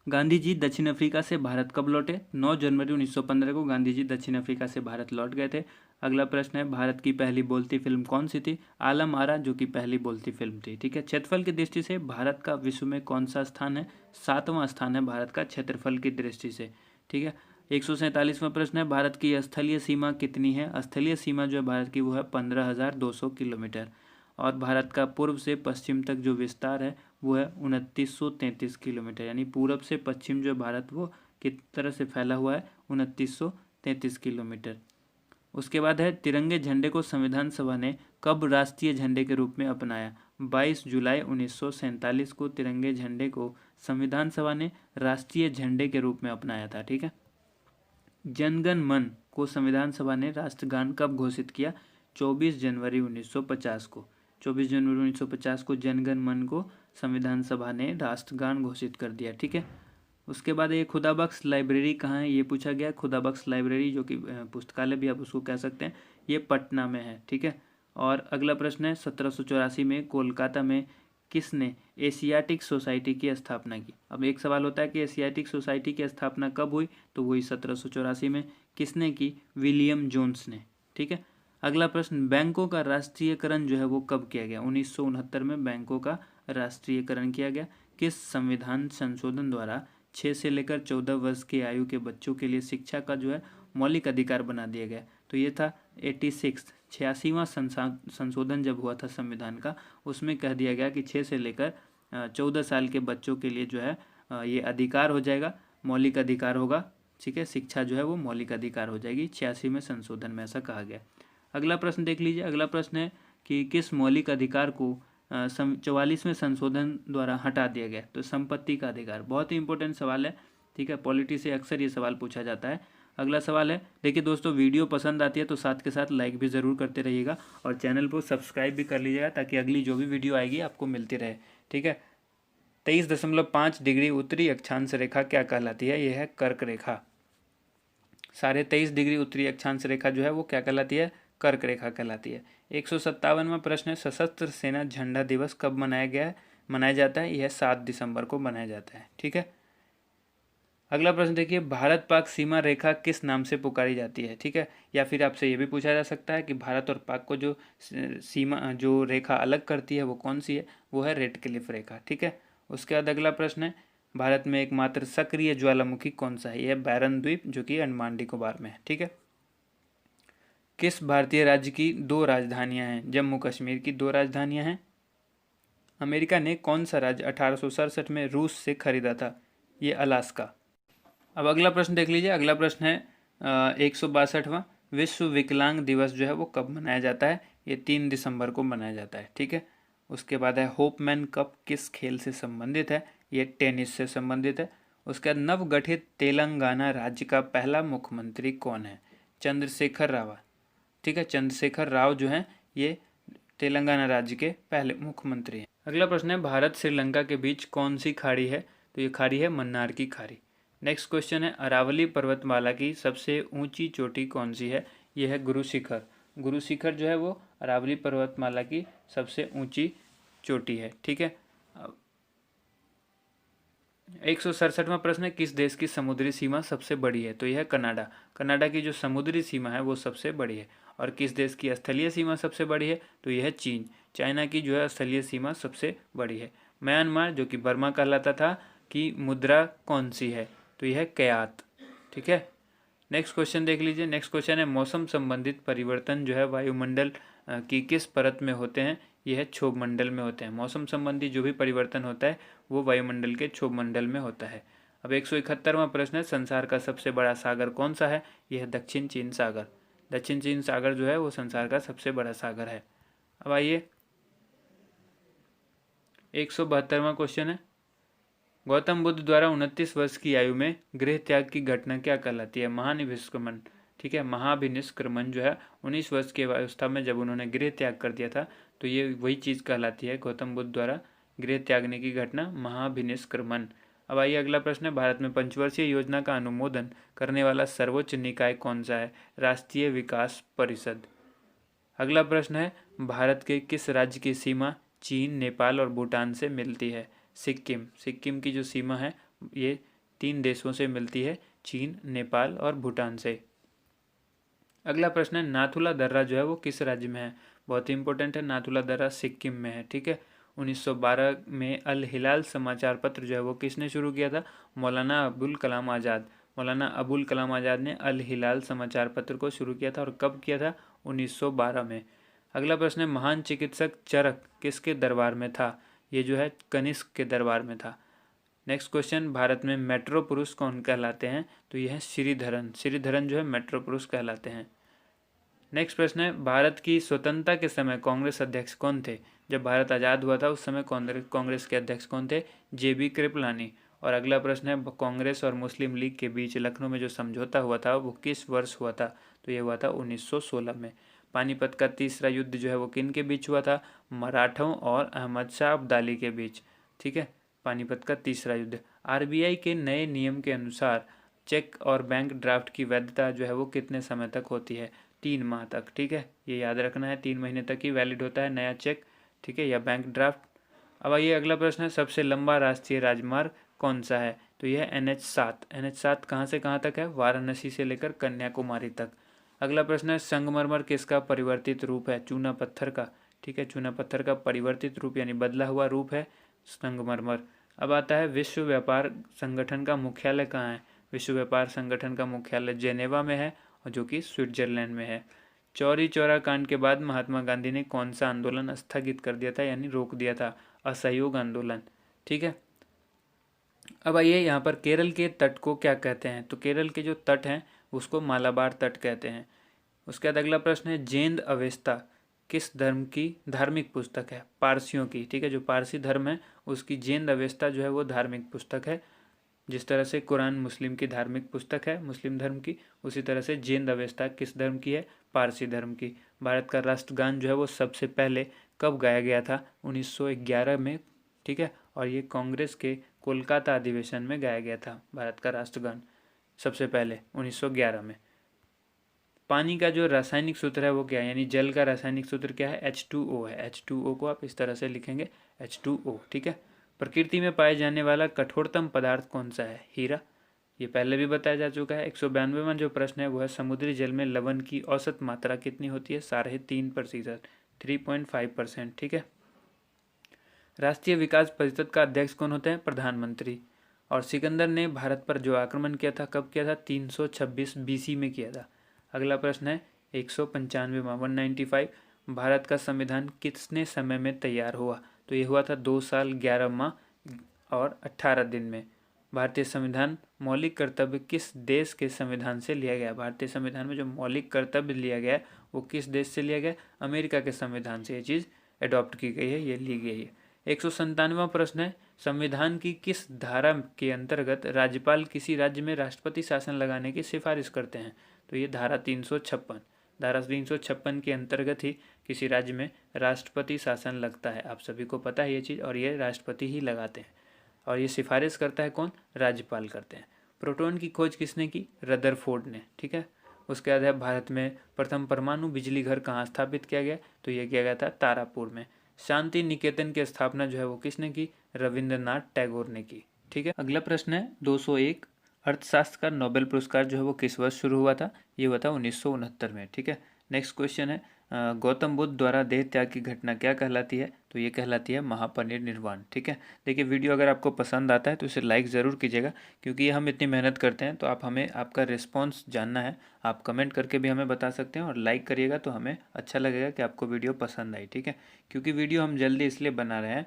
गांधी जी दक्षिण अफ्रीका से भारत कब लौटे। 9 जनवरी 1915 को गांधी जी दक्षिण अफ्रीका से भारत लौट गए थे। अगला प्रश्न है भारत की पहली बोलती फिल्म कौन सी थी, आलम आरा जो कि पहली बोलती फिल्म थी, ठीक है। क्षेत्रफल की दृष्टि से भारत का विश्व में कौन सा स्थान है, 7वां स्थान है भारत का क्षेत्रफल की दृष्टि से, ठीक है। 147वां प्रश्न है भारत की स्थलीय सीमा कितनी है। स्थलीय सीमा जो है भारत की वो है 15,200 किलोमीटर। और भारत का पूर्व से पश्चिम तक जो विस्तार है वो है 2933 किलोमीटर, यानी पूरब से पश्चिम जो भारत वो किस तरह से फैला हुआ है, 2933 किलोमीटर। उसके बाद है तिरंगे झंडे को संविधान सभा ने कब राष्ट्रीय झंडे के रूप में अपनाया। 22 जुलाई 1947 को तिरंगे झंडे को संविधान सभा ने राष्ट्रीय झंडे के रूप में अपनाया था, ठीक है। जनगण मन को संविधान सभा ने राष्ट्रगान कब घोषित किया, 24 जनवरी 1950 को। 24 जनवरी 1950 को जनगण मन को संविधान सभा ने राष्ट्रगान घोषित कर दिया, ठीक है। उसके बाद ये खुदाबख्श लाइब्रेरी कहाँ है, ये पूछा गया। खुदाबख्श लाइब्रेरी जो कि पुस्तकालय भी आप उसको कह सकते हैं, ये पटना में है, ठीक है। और अगला प्रश्न है 1784 में कोलकाता में किसने एशियाटिक सोसाइटी की स्थापना की। अब एक सवाल होता है कि एशियाटिक सोसाइटी की स्थापना कब हुई, तो वही 1784 में। किसने की, विलियम जोन्स ने, ठीक है। अगला प्रश्न बैंकों का राष्ट्रीयकरण जो है वो कब किया गया। 1969 में बैंकों का राष्ट्रीयकरण किया गया। किस संविधान संशोधन द्वारा 6 से लेकर 14 वर्ष की आयु के बच्चों के लिए शिक्षा का जो है मौलिक अधिकार बना दिया गया, तो ये था 86वां संशोधन जब हुआ था संविधान का, उसमें कह दिया गया कि 6 से लेकर 14 साल के बच्चों के लिए जो है ये अधिकार हो जाएगा, मौलिक अधिकार होगा, ठीक है। शिक्षा जो है वो मौलिक अधिकार हो जाएगी, 86वें संशोधन में ऐसा कहा गया। अगला प्रश्न देख लीजिए। अगला प्रश्न है कि किस मौलिक अधिकार को 44वें संशोधन द्वारा हटा दिया गया, तो संपत्ति का अधिकार। बहुत ही इंपॉर्टेंट सवाल है, ठीक है। पॉलिटी से अक्सर ये सवाल पूछा जाता है। अगला सवाल है, देखिए दोस्तों वीडियो पसंद आती है तो साथ के साथ लाइक भी ज़रूर करते रहिएगा और चैनल को सब्सक्राइब भी कर लीजिएगा ताकि अगली जो भी वीडियो आएगी आपको मिलती रहे, ठीक है। 23.5 डिग्री उत्तरी अक्षांश रेखा क्या कहलाती है, यह है कर्क रेखा। 23.5 डिग्री उत्तरी अक्षांश रेखा जो है वो क्या कहलाती है, कर्क रेखा कहलाती है। 157वां प्रश्न है सशस्त्र सेना झंडा दिवस कब मनाया जाता है, यह 7 दिसंबर को मनाया जाता है, ठीक है। अगला प्रश्न देखिए, भारत पाक सीमा रेखा किस नाम से पुकारी जाती है, ठीक है। या फिर आपसे ये भी पूछा जा सकता है कि भारत और पाक को जो सीमा जो रेखा अलग करती है वो कौन सी है, वो है रेड क्लिफ रेखा, ठीक है। उसके बाद अगला प्रश्न है, भारत में एकमात्र सक्रिय ज्वालामुखी कौन सा है, यह बैरन द्वीप जो कि अंडमान निकोबार में है, ठीक है। किस भारतीय राज्य की दो राजधानियां हैं, जम्मू कश्मीर की दो राजधानियां हैं। अमेरिका ने कौन सा राज्य 1867 में रूस से खरीदा था, ये अलास्का। अब अगला प्रश्न देख लीजिए, अगला प्रश्न है 162वां, विश्व विकलांग दिवस जो है वो कब मनाया जाता है, ये 3 दिसंबर को मनाया जाता है, ठीक है। उसके बाद है होपमैन कप किस खेल से संबंधित है, ये टेनिस से संबंधित है। उसके बाद नवगठित तेलंगाना राज्य का पहला मुख्यमंत्री कौन है, चंद्रशेखर राव, ठीक है। चंद्रशेखर राव जो हैं ये तेलंगाना राज्य के पहले मुख्यमंत्री हैं। अगला प्रश्न है, भारत श्रीलंका के बीच कौन सी खाड़ी है, तो ये खाड़ी है मन्नार की खाड़ी। नेक्स्ट क्वेश्चन है, अरावली पर्वतमाला की सबसे ऊंची चोटी कौन सी है, यह है गुरु शिखर। गुरु शिखर जो है वो अरावली पर्वतमाला की सबसे ऊंची चोटी है, ठीक है। 167वां प्रश्न है, किस देश की समुद्री सीमा सबसे बड़ी है, तो यह है कनाडा। कनाडा की जो समुद्री सीमा है वो सबसे बड़ी है। और किस देश की स्थलीय सीमा सबसे बड़ी है, तो यह है चीन। चाइना की जो है स्थलीय सीमा सबसे बड़ी है। म्यांमार जो कि बर्मा कहलाता था, की मुद्रा कौन सी है, तो यह है कयात, ठीक है। नेक्स्ट क्वेश्चन देख लीजिए, नेक्स्ट क्वेश्चन है, मौसम संबंधित परिवर्तन जो है वायुमंडल की किस परत में होते हैं, यह है क्षोभ मंडल में होते हैं। मौसम संबंधी जो भी परिवर्तन होता है वो वायुमंडल के क्षोभ मंडल में होता है। अब 171वां प्रश्न है, संसार का सबसे बड़ा सागर कौन सा है, यह है दक्षिण चीन सागर। दक्षिण चीन सागर जो है वो संसार का सबसे बड़ा सागर है। अब आइए 172वां क्वेश्चन है, गौतम बुद्ध द्वारा 29 वर्ष की आयु में गृह त्याग की घटना क्या कहलाती है, महानिष्क्रमण, ठीक है। महाभिनिष्क्रमण जो है 19 वर्ष की अवस्था में जब उन्होंने गृह त्याग कर दिया था, तो ये वही चीज़ कहलाती है, गौतम बुद्ध द्वारा गृह त्यागने की घटना महाभिनिष्क्रमण। अब आइए अगला प्रश्न है, भारत में पंचवर्षीय योजना का अनुमोदन करने वाला सर्वोच्च निकाय कौन सा है, राष्ट्रीय विकास परिषद। अगला प्रश्न है, भारत के किस राज्य की सीमा चीन, नेपाल और भूटान से मिलती है, सिक्किम। सिक्किम की जो सीमा है ये 3 देशों से मिलती है, चीन, नेपाल और भूटान से। अगला प्रश्न है, नाथुला दर्रा जो है वो किस राज्य में है, बहुत ही इंपॉर्टेंट है, नाथुला दर्रा सिक्किम में है, ठीक है। 1912 में अल हिलाल समाचार पत्र जो है वो किसने शुरू किया था, मौलाना अबुल कलाम आज़ाद। मौलाना अबुल कलाम आज़ाद ने अल हिलाल समाचार पत्र को शुरू किया था, और कब किया था, 1912 में। अगला प्रश्न है, महान चिकित्सक चरक किसके दरबार में था, ये जो है कनिष्क के दरबार में था। नेक्स्ट क्वेश्चन, भारत में मेट्रो पुरुष कौन कहलाते हैं, तो यह है श्रीधरन। श्रीधरन जो है मेट्रो पुरुष कहलाते हैं। नेक्स्ट प्रश्न है, भारत की स्वतंत्रता के समय कांग्रेस अध्यक्ष कौन थे, जब भारत आज़ाद हुआ था उस समय कांग्रेस के अध्यक्ष कौन थे, JB कृपलानी। और अगला प्रश्न है, कांग्रेस और मुस्लिम लीग के बीच लखनऊ में जो समझौता हुआ था वो किस वर्ष हुआ था, तो ये हुआ था 1916 में। पानीपत का तीसरा युद्ध जो है वो किन के बीच हुआ था, मराठों और अहमद शाह अब्दाली के बीच, ठीक है। पानीपत का तीसरा युद्ध। RBI के नए नियम के अनुसार चेक और बैंक ड्राफ्ट की वैधता जो है वो कितने समय तक होती है, 3 माह तक, ठीक है। ये याद रखना है, 3 महीने तक ही वैलिड होता है नया चेक, ठीक है, या बैंक ड्राफ्ट। अब आइए अगला प्रश्न है, सबसे लंबा राष्ट्रीय राजमार्ग कौन सा है, तो यह NH7। NH7 कहाँ से कहाँ तक है, वाराणसी से लेकर कन्याकुमारी तक। अगला प्रश्न है, संगमरमर किसका परिवर्तित रूप है, चूना पत्थर का, ठीक है। चूना पत्थर का परिवर्तित रूप यानी बदला हुआ रूप है संगमरमर। अब आता है, विश्व व्यापार संगठन का मुख्यालय कहाँ है, विश्व व्यापार संगठन का मुख्यालय जेनेवा में है, और जो कि स्विट्जरलैंड में है। चौरी चौरा कांड के बाद महात्मा गांधी ने कौन सा आंदोलन स्थगित कर दिया था यानी रोक दिया था, असहयोग आंदोलन, ठीक है। अब आइए यहाँ पर केरल के तट को क्या कहते हैं, तो केरल के जो तट हैं उसको मालाबार तट कहते हैं। उसके बाद अगला प्रश्न है, जेंद अवेस्ता किस धर्म की धार्मिक पुस्तक है, पारसियों की, ठीक है। जो पारसी धर्म है उसकी जेंद अवेस्ता जो है वो धार्मिक पुस्तक है। जिस तरह से कुरान मुस्लिम की धार्मिक पुस्तक है मुस्लिम धर्म की, उसी तरह से जेंद अवेस्ता किस धर्म की है, पारसी धर्म की। भारत का राष्ट्रगान जो है वो सबसे पहले कब गाया गया था, 1911 में, ठीक है। और ये कांग्रेस के कोलकाता अधिवेशन में गाया गया था भारत का राष्ट्रगान सबसे पहले 1911 में। पानी का जो रासायनिक सूत्र है वो क्या है, यानी जल का रासायनिक सूत्र क्या है, H2O है। H2O को आप इस तरह से लिखेंगे, H2O, ठीक है। प्रकृति में पाए जाने वाला कठोरतम पदार्थ कौन सा है, हीरा। ये पहले भी बताया जा चुका है। 192वां जो प्रश्न है वो है समुद्री जल में लवण की औसत मात्रा कितनी होती है? 3.5%, 3.5%। ठीक है। राष्ट्रीय विकास परिषद का अध्यक्ष कौन होते हैं? प्रधानमंत्री। और सिकंदर ने भारत पर जो आक्रमण किया था कब किया था? 326 BC में किया था। अगला प्रश्न है 195वां, 195, भारत का संविधान कितने समय में तैयार हुआ? तो ये हुआ था 2 साल 11 माह और 18 दिन में। भारतीय संविधान मौलिक कर्तव्य किस देश के संविधान से लिया गया? भारतीय संविधान में जो मौलिक कर्तव्य लिया गया है वो किस देश से लिया गया? अमेरिका के संविधान से ये चीज़ अडॉप्ट की गई है, ये ली गई है। 197वां प्रश्न है संविधान की किस धारा के अंतर्गत राज्यपाल किसी राज्य में राष्ट्रपति शासन लगाने की सिफारिश करते हैं? तो ये धारा 356, धारा 356 के अंतर्गत ही किसी राज्य में राष्ट्रपति शासन लगता है। आप सभी को पता है ये चीज़, और ये राष्ट्रपति ही लगाते हैं। और ये सिफारिश करता है कौन? राज्यपाल करते हैं। प्रोटॉन की खोज किसने की? रदरफोर्ड ने। ठीक है। उसके बाद है भारत में प्रथम परमाणु बिजली घर कहाँ स्थापित किया गया? तो ये किया गया था तारापुर में। शांति निकेतन की स्थापना जो है वो किसने की? रविंद्रनाथ टैगोर ने की। ठीक है। अगला प्रश्न है 201, अर्थशास्त्र का नोबेल पुरस्कार जो है वो किस वर्ष शुरू हुआ था? ये हुआ था 1969 में। ठीक है। नेक्स्ट क्वेश्चन है गौतम बुद्ध द्वारा देह त्याग की घटना क्या कहलाती है? तो ये कहलाती है महापरिनिर्वाण। ठीक है। देखिए वीडियो अगर आपको पसंद आता है तो इसे लाइक ज़रूर कीजिएगा, क्योंकि हम इतनी मेहनत करते हैं तो आप हमें आपका रिस्पॉन्स जानना है। आप कमेंट करके भी हमें बता सकते हैं, और लाइक करिएगा तो हमें अच्छा लगेगा कि आपको वीडियो पसंद आई। ठीक है। क्योंकि वीडियो हम जल्दी इसलिए बना रहे हैं,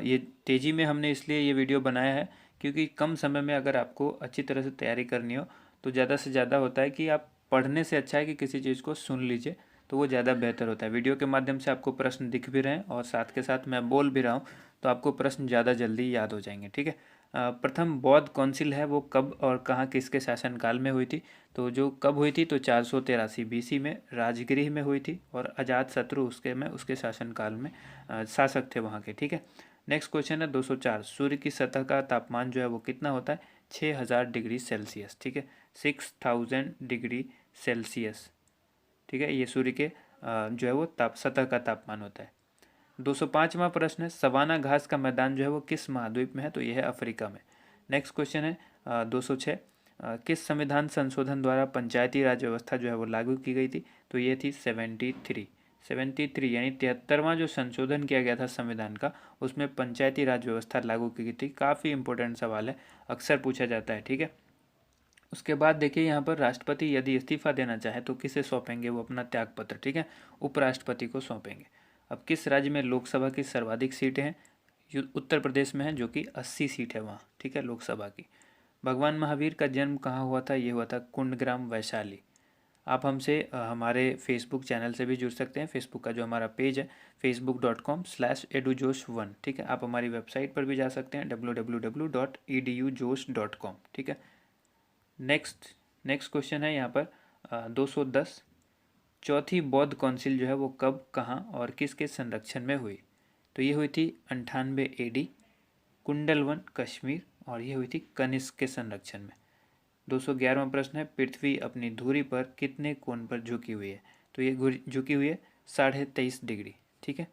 ये तेज़ी में हमने इसलिए ये वीडियो बनाया है क्योंकि कम समय में अगर आपको अच्छी तरह से तैयारी करनी हो तो ज़्यादा से ज़्यादा होता है कि आप पढ़ने से अच्छा है कि किसी चीज़ को सुन लीजिए, तो वो ज़्यादा बेहतर होता है। वीडियो के माध्यम से आपको प्रश्न दिख भी रहे हैं और साथ के साथ मैं बोल भी रहा हूँ, तो आपको प्रश्न ज़्यादा जल्दी याद हो जाएंगे। ठीक है। प्रथम बौद्ध काउंसिल है वो कब और कहाँ किसके शासनकाल में हुई थी? तो जो कब हुई थी? तो 483 BC में राजगृह में हुई थी, और अजात शत्रु उसके शासनकाल में शासक थे वहाँ के। ठीक है। नेक्स्ट क्वेश्चन है 204, सूर्य की सतह का तापमान जो है वो कितना होता है? 6000 डिग्री सेल्सियस। ठीक है। 6000 डिग्री सेल्सियस। ठीक है। ये सूर्य के जो है वो सतह का तापमान होता है। 205वां प्रश्न है सवाना घास का मैदान जो है वो किस महाद्वीप में है? तो यह है अफ्रीका में। नेक्स्ट क्वेश्चन है 206, किस संविधान संशोधन द्वारा पंचायती राज व्यवस्था जो है वो लागू की गई थी? तो ये थी 73 यानी 73वां जो संशोधन किया गया था संविधान का, उसमें पंचायती राज व्यवस्था लागू की गई थी। काफ़ी इंपॉर्टेंट सवाल है, अक्सर पूछा जाता है। ठीक है। उसके बाद देखिए यहाँ पर राष्ट्रपति यदि इस्तीफा देना चाहे तो किसे सौंपेंगे? वो अपना त्यागपत्र। ठीक है। उपराष्ट्रपति को सौंपेंगे। अब किस राज्य में लोकसभा की सर्वाधिक सीटें हैं? उत्तर प्रदेश में है, जो कि 80 सीट है वहाँ। ठीक है, लोकसभा की। भगवान महावीर का जन्म कहाँ हुआ था? ये हुआ था कुंडग्राम, वैशाली। आप हमसे हमारे फेसबुक चैनल से भी जुड़ सकते हैं। फेसबुक का जो हमारा पेज है facebook.com/edujosh1। ठीक है। आप हमारी वेबसाइट पर भी जा सकते हैं www.edujosh.com। ठीक है। नेक्स्ट क्वेश्चन है यहाँ पर 210, चौथी बौद्ध काउंसिल जो है वो कब, कहाँ और किसके संरक्षण में हुई? तो ये हुई थी 98 AD, कुंडलवन, कश्मीर, और ये हुई थी कनिष्क के संरक्षण में। 211वां प्रश्न है पृथ्वी अपनी धुरी पर कितने कोण पर झुकी हुई है? तो ये झुकी हुई है 23.5 डिग्री। ठीक है।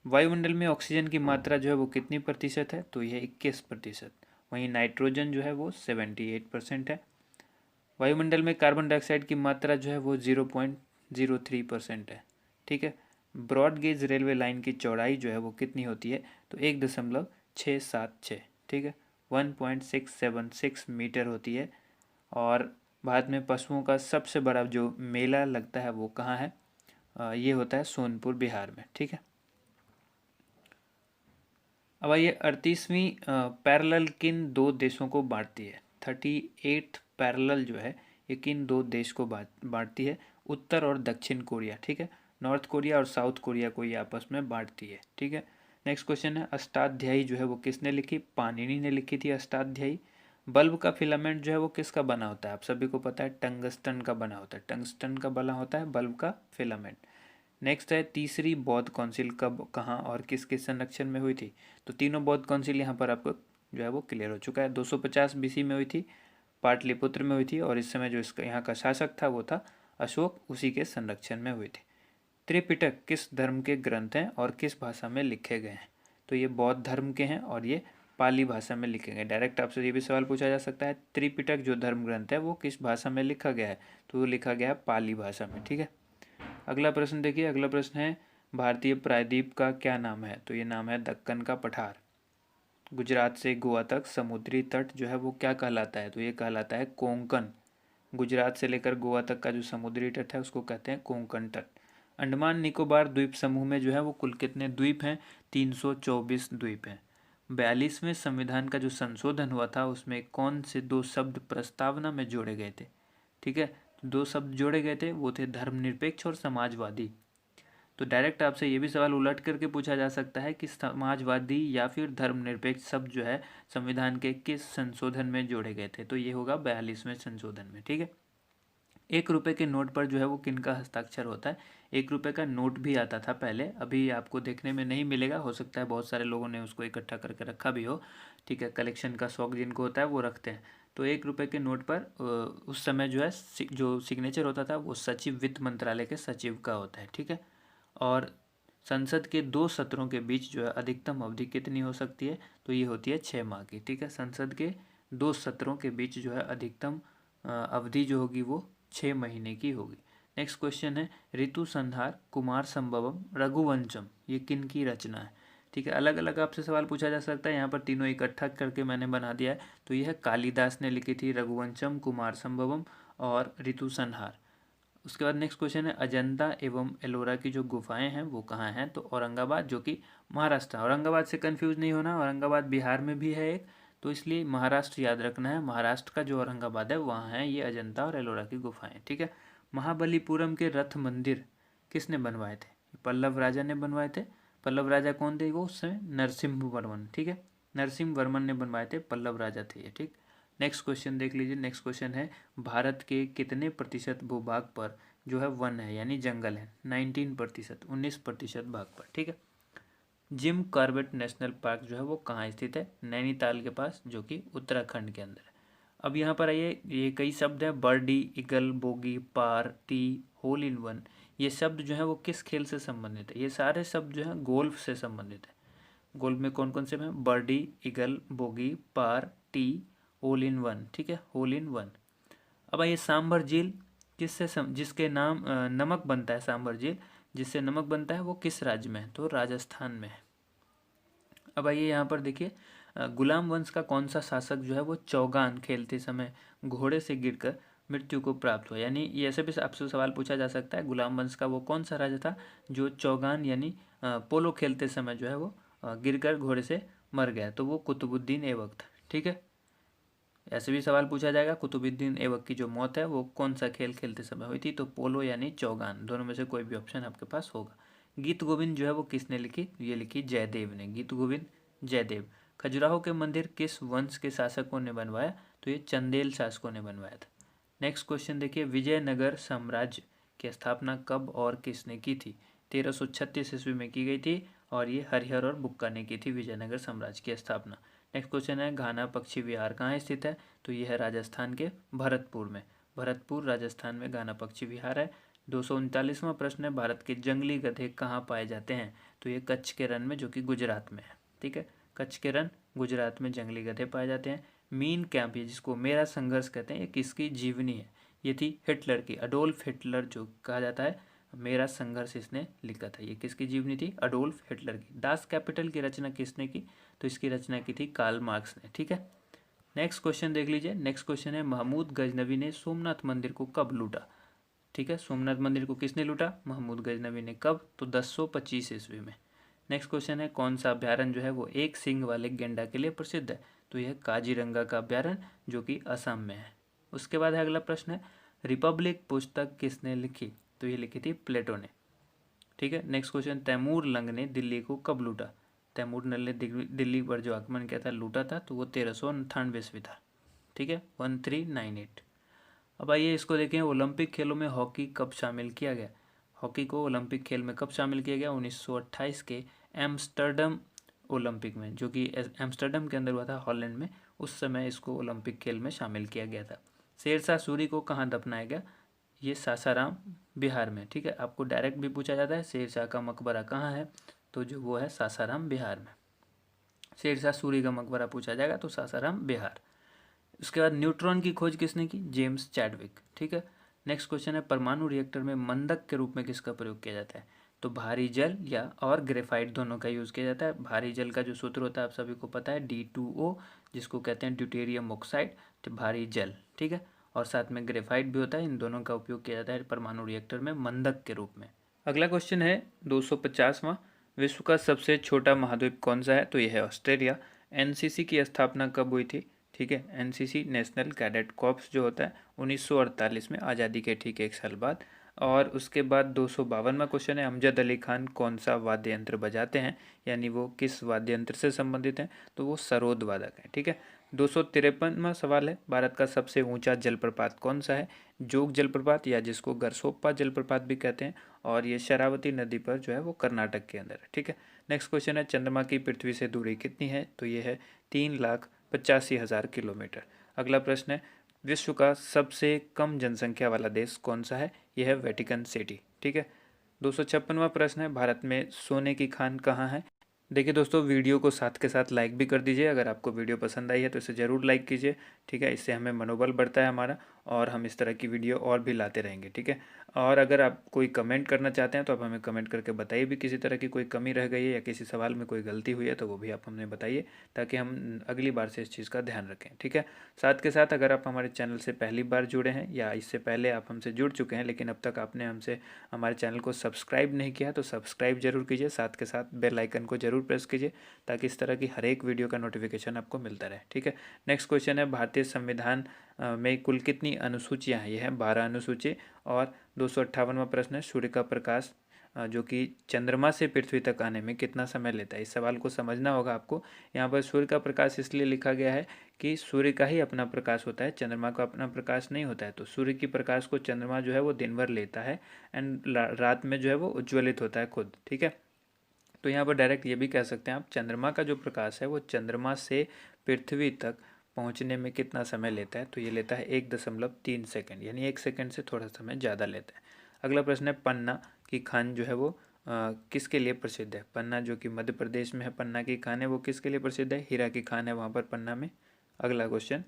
वायुमंडल में ऑक्सीजन की मात्रा जो है वो कितनी प्रतिशत है? तो यह 21%। वहीं नाइट्रोजन जो है वो 78% है। वायुमंडल में कार्बन डाइऑक्साइड की मात्रा जो है वो 0.03% है। ठीक है। ब्रॉड गेज रेलवे लाइन की चौड़ाई जो है वो कितनी होती है? तो 1.676। ठीक है, 1.676 मीटर होती है। और भारत में पशुओं का सबसे बड़ा जो मेला लगता है वो कहाँ है? ये होता है सोनपुर, बिहार में। ठीक है। अब आइए 38वीं पैरेलल किन दो देशों को बांटती है? 38 पैरेलल जो है ये किन दो देश को बांटती है? उत्तर और दक्षिण कोरिया। ठीक है। नॉर्थ कोरिया और साउथ कोरिया को ये आपस में बांटती है। ठीक है। नेक्स्ट क्वेश्चन है अष्टाध्यायी जो है वो किसने लिखी? पाणिनि ने लिखी थी अष्टाध्यायी। बल्ब का फिलामेंट जो है वो किसका बना होता है? आप सभी को पता है टंगस्टन का बना होता है। टंगस्टन का बना होता है बल्ब का फिलामेंट। नेक्स्ट है तीसरी बौद्ध काउंसिल कब, कहाँ और किसके संरक्षण में हुई थी? तो तीनों बौद्ध काउंसिल यहाँ पर आपको जो है वो क्लियर हो चुका है। 250 BC में हुई थी, पाटलिपुत्र में हुई थी, और इस समय जो इसका यहाँ का शासक था वो था अशोक, उसी के संरक्षण में हुई थी। त्रिपिटक किस धर्म के ग्रंथ हैं और किस भाषा में लिखे गए हैं? तो ये बौद्ध धर्म के हैं और ये पाली भाषा में लिखे गए। डायरेक्ट आपसे ये भी सवाल पूछा जा सकता है, त्रिपिटक जो धर्म ग्रंथ है वो किस भाषा में लिखा गया है, तो वो लिखा गया है पाली भाषा में। ठीक है, अगला प्रश्न देखिए, अगला प्रश्न है भारतीय प्रायद्वीप का क्या नाम है, तो ये नाम है दक्कन का पठार। गुजरात से गोवा तक समुद्री तट जो है वो क्या कहलाता है, तो ये कहलाता है कोंकण। गुजरात से लेकर गोवा तक का जो समुद्री तट है उसको कहते हैं कोंकण तट। अंडमान निकोबार द्वीप समूह में जो है वो कुल कितने द्वीप हैं, 324 द्वीप हैं। 42वें संविधान का जो संशोधन हुआ था उसमें कौन से दो शब्द प्रस्तावना में जोड़े गए थे, ठीक है, तो दो शब्द जोड़े गए थे, वो थे धर्मनिरपेक्ष और समाजवादी। तो डायरेक्ट आपसे ये भी सवाल उलट करके पूछा जा सकता है कि समाजवादी या फिर धर्मनिरपेक्ष शब्द जो है संविधान के किस संशोधन में जोड़े गए थे, तो ये होगा 42वें संशोधन में। ठीक है, 1 रुपये के नोट पर जो है वो किन का हस्ताक्षर होता है, 1 रुपये का नोट भी आता था पहले, अभी आपको देखने में नहीं मिलेगा, हो सकता है बहुत सारे लोगों ने उसको इकट्ठा करके रखा भी हो। ठीक है, कलेक्शन का शौक जिनको होता है वो रखते हैं। तो 1 रुपये के नोट पर उस समय जो है जो सिग्नेचर होता था वो सचिव, वित्त मंत्रालय के सचिव का होता है। ठीक है, और संसद के 2 सत्रों के बीच जो है अधिकतम अवधि कितनी हो सकती है, तो ये होती है 6 माह की। ठीक है, संसद के 2 सत्रों के बीच जो है अधिकतम अवधि जो होगी वो 6 महीने की होगी। नेक्स्ट क्वेश्चन है ऋतु संहार, कुमार संभवम, रघुवंशम, ये किन की रचना है। ठीक है, अलग अलग आपसे सवाल पूछा जा सकता है, यहाँ पर तीनों इकट्ठा करके मैंने बना दिया है। तो यह कालिदास ने लिखी थी, रघुवंशम, कुमार संभवम और ऋतु संहार। उसके बाद नेक्स्ट क्वेश्चन है अजंता एवं एलोरा की जो गुफाएं हैं वो कहाँ हैं, तो औरंगाबाद, जो कि महाराष्ट्र। औरंगाबाद से कंफ्यूज नहीं होना, औरंगाबाद बिहार में भी है एक, तो इसलिए महाराष्ट्र याद रखना है। महाराष्ट्र का जो औरंगाबाद है वहाँ है ये अजंता और एलोरा की गुफाएं। ठीक है, महाबलीपुरम के रथ मंदिर किसने बनवाए थे, पल्लव राजा ने बनवाए थे। पल्लव राजा कौन थे वो उस समय, नरसिम्ह वर्मन। ठीक है, नरसिम्ह वर्मन ने बनवाए थे, पल्लव राजा थे ये। ठीक, नेक्स्ट क्वेश्चन देख लीजिए। नेक्स्ट क्वेश्चन है भारत के कितने प्रतिशत भूभाग पर जो है वन है यानी जंगल है, 19%, 19% भाग पर। ठीक है, जिम कॉर्बेट नेशनल पार्क जो है वो कहाँ स्थित है, नैनीताल के पास, जो कि उत्तराखंड के अंदर है। अब यहाँ पर आइए, ये कई शब्द हैं, birdie, eagle, bogey, par, tee, hole in one, ये शब्द जो है वो किस खेल से संबंधित है, ये सारे शब्द जो है गोल्फ से संबंधित है। गोल्फ में कौन कौन से हैं, birdie, eagle, bogey, par, tee, hole in one. ठीक है, होल इन वन। अब आइए सांभर झील जिसके नाम नमक बनता है, सांभर झील जिससे नमक बनता है वो किस राज्य में है, तो राजस्थान में है। अब आइए यहाँ पर देखिए, गुलाम वंश का कौन सा शासक जो है वो चौगान खेलते समय घोड़े से गिरकर मृत्यु को प्राप्त हुआ, यानी ये ऐसे भी आपसे सवाल पूछा जा सकता है, गुलाम वंश का वो कौन सा राजा था जो चौगान यानी पोलो खेलते समय जो है वो गिरकर घोड़े से मर गया, तो वो कुतुबुद्दीन ऐबक था। ठीक है, ऐसे भी सवाल पूछा जाएगा, कुतुबुद्दीन ऐबक की जो मौत है वो कौन सा खेल खेलते समय हुई थी, तो पोलो यानी चौगान, दोनों में से कोई भी ऑप्शन आपके पास होगा। गीत गोविंद जो है वो किसने लिखी, ये लिखी जयदेव ने, गीत गोविंद जयदेव। खजुराहो के मंदिर किस वंश के शासकों ने बनवाया, तो ये चंदेल शासकों ने बनवाया था। नेक्स्ट क्वेश्चन देखिए, विजयनगर साम्राज्य की स्थापना कब और किसने की थी, 1336 ईस्वी में की गई थी, और ये हरिहर और बुक्का ने की थी विजयनगर साम्राज्य की स्थापना। नेक्स्ट क्वेश्चन है घाना पक्षी विहार कहाँ स्थित है, तो यह है राजस्थान के भरतपुर में, भरतपुर राजस्थान में घाना पक्षी विहार है। 239वां प्रश्न है भारत के जंगली गधे कहाँ पाए जाते हैं, तो ये कच्छ के रण में, जो कि गुजरात में है। ठीक है, कच्छ के रण गुजरात में जंगली गधे पाए जाते हैं। मीन कैंप, ये जिसको मेरा संघर्ष कहते हैं, ये किसकी जीवनी है, ये थी हिटलर की, अडोल्फ हिटलर जो कहा जाता है, मेरा संघर्ष इसने लिखा था। ये किसकी जीवनी थी, अडोल्फ हिटलर की। दास कैपिटल की रचना किसने की, तो इसकी रचना की थी कार्ल मार्क्स ने। ठीक है, नेक्स्ट क्वेश्चन देख लीजिए। नेक्स्ट क्वेश्चन है महमूद गजनवी ने सोमनाथ मंदिर को कब लूटा। ठीक है, सोमनाथ मंदिर को किसने लूटा, महमूद गजनवी ने। कब, तो 1025 ईस्वी में। नेक्स्ट क्वेश्चन है कौन सा अभ्यारण्य जो है वो एक सींग वाले गेंडा के लिए प्रसिद्ध है, तो यह काजीरंगा का अभ्यारण्य, जो कि असम में है। उसके बाद है अगला प्रश्न है रिपब्लिक पुस्तक किसने लिखी, तो ये लिखी थी प्लेटो ने। ठीक है, नेक्स्ट क्वेश्चन तैमूर लंग ने दिल्ली को कब लूटा, तैमूर ने दिल्ली पर जो आक्रमण किया था, लूटा था, तो वो 1398 ईस्वी था। ठीक है, 1398। अब आइए इसको देखें, ओलंपिक खेलों में हॉकी कब शामिल किया गया। हॉकी को ओलंपिक खेल में कब शामिल किया गया, 1928 के एम्स्टर्डम ओलंपिक में, जो कि एम्स्टर्डम के अंदर हुआ था, हॉलैंड में। उस समय इसको ओलंपिक खेल में शामिल किया गया था। शेरशाह सूरी को कहाँ दफनाया गया, ये सासाराम बिहार में। ठीक है, आपको डायरेक्ट भी पूछा जाता है शेरशाह का मकबरा कहाँ है, तो जो वो है सासाराम बिहार में। शेरशाह सूरी का मकबरा पूछा जाएगा तो सासाराम बिहार। उसके बाद न्यूट्रॉन की खोज किसने की? James Chadwick. ठीक है। नेक्स्ट क्वेश्चन है परमाणु रिएक्टर में मंदक के रूप में किसका प्रयोग किया जाता है? तो भारी जल या और ग्रेफाइट दोनों का यूज़ किया जाता है। भारी जल का जो सूत्र होता है आप सभी को पता है D2O, जिसको कहते हैं ड्यूटेरियम ऑक्साइड, तो भारी जल। ठीक है। और साथ में ग्रेफाइट भी होता है। इन दोनों का उपयोग किया जाता है परमाणु रिएक्टर में मंदक के रूप में। अगला क्वेश्चन है 250वां, विश्व का सबसे छोटा महाद्वीप कौन सा है? तो यह है ऑस्ट्रेलिया। एनसीसी की स्थापना कब हुई थी? ठीक है, एनसीसी नेशनल कैडेट कॉर्प्स जो होता है 1948 में, आज़ादी के ठीक 1 साल बाद। और उसके बाद 252वां क्वेश्चन है अमजद अली खान कौन सा वाद्य यंत्र बजाते हैं, यानी वो किस वाद्य यंत्र से संबंधित हैं? तो वो सरोद वादक हैं। ठीक है। 253वां सवाल है भारत का सबसे ऊंचा जलप्रपात कौन सा है? जोग जलप्रपात, या जिसको गरसोप्पा जलप्रपात भी कहते हैं, और ये शरावती नदी पर जो है वो कर्नाटक के अंदर है। ठीक है। नेक्स्ट क्वेश्चन है चंद्रमा की पृथ्वी से दूरी कितनी है? तो ये है 3,85,000 किलोमीटर। अगला प्रश्न है विश्व का सबसे कम जनसंख्या वाला देश कौन सा है? यह है वेटिकन सिटी। ठीक है। 256वां प्रश्न है भारत में सोने की खान कहाँ है? देखिए दोस्तों, वीडियो को साथ के साथ लाइक भी कर दीजिए। अगर आपको वीडियो पसंद आई है तो इसे ज़रूर लाइक कीजिए। ठीक है, इससे हमें मनोबल बढ़ता है हमारा, और हम इस तरह की वीडियो और भी लाते रहेंगे। ठीक है। और अगर आप कोई कमेंट करना चाहते हैं तो आप हमें कमेंट करके बताइए भी, किसी तरह की कोई कमी रह गई है या किसी सवाल में कोई गलती हुई है तो वो भी आप हमें बताइए, ताकि हम अगली बार से इस चीज़ का ध्यान रखें। ठीक है। साथ के साथ अगर आप हमारे चैनल से पहली बार जुड़े हैं या इससे पहले आप हमसे जुड़ चुके हैं लेकिन अब तक आपने हमसे हमारे चैनल को सब्सक्राइब नहीं किया, तो सब्सक्राइब जरूर कीजिए। साथ के साथ बेल आइकन को जरूर प्रेस कीजिए, ताकि इस तरह की हर एक वीडियो का नोटिफिकेशन आपको मिलता रहे। ठीक है। नेक्स्ट क्वेश्चन है भारतीय संविधान में कुल कितनी अनुसूचियां हैं? ये है 12 अनुसूची। और 258वां प्रश्न है सूर्य का प्रकाश जो कि चंद्रमा से पृथ्वी तक आने में कितना समय लेता है? इस सवाल को समझना होगा आपको। यहाँ पर सूर्य का प्रकाश इसलिए लिखा गया है कि सूर्य का ही अपना प्रकाश होता है, चंद्रमा का अपना प्रकाश नहीं होता है। तो सूर्य की प्रकाश को चंद्रमा जो है वो दिन भर लेता है, एंड रात में जो है वो उज्ज्वलित होता है खुद। ठीक है। तो यहाँ पर डायरेक्ट ये भी कह सकते हैं आप, चंद्रमा का जो प्रकाश है वो चंद्रमा से पृथ्वी तक पहुँचने में कितना समय लेता है? तो ये लेता है 1.3 सेकंड, यानी 1 सेकंड से थोड़ा समय ज़्यादा लेता है। अगला प्रश्न है पन्ना की खान जो है वो किसके लिए प्रसिद्ध है? पन्ना जो कि मध्य प्रदेश में है, पन्ना की खान है वो किसके लिए प्रसिद्ध है? हीरा की खान है वहाँ पर पन्ना में। अगला क्वेश्चन,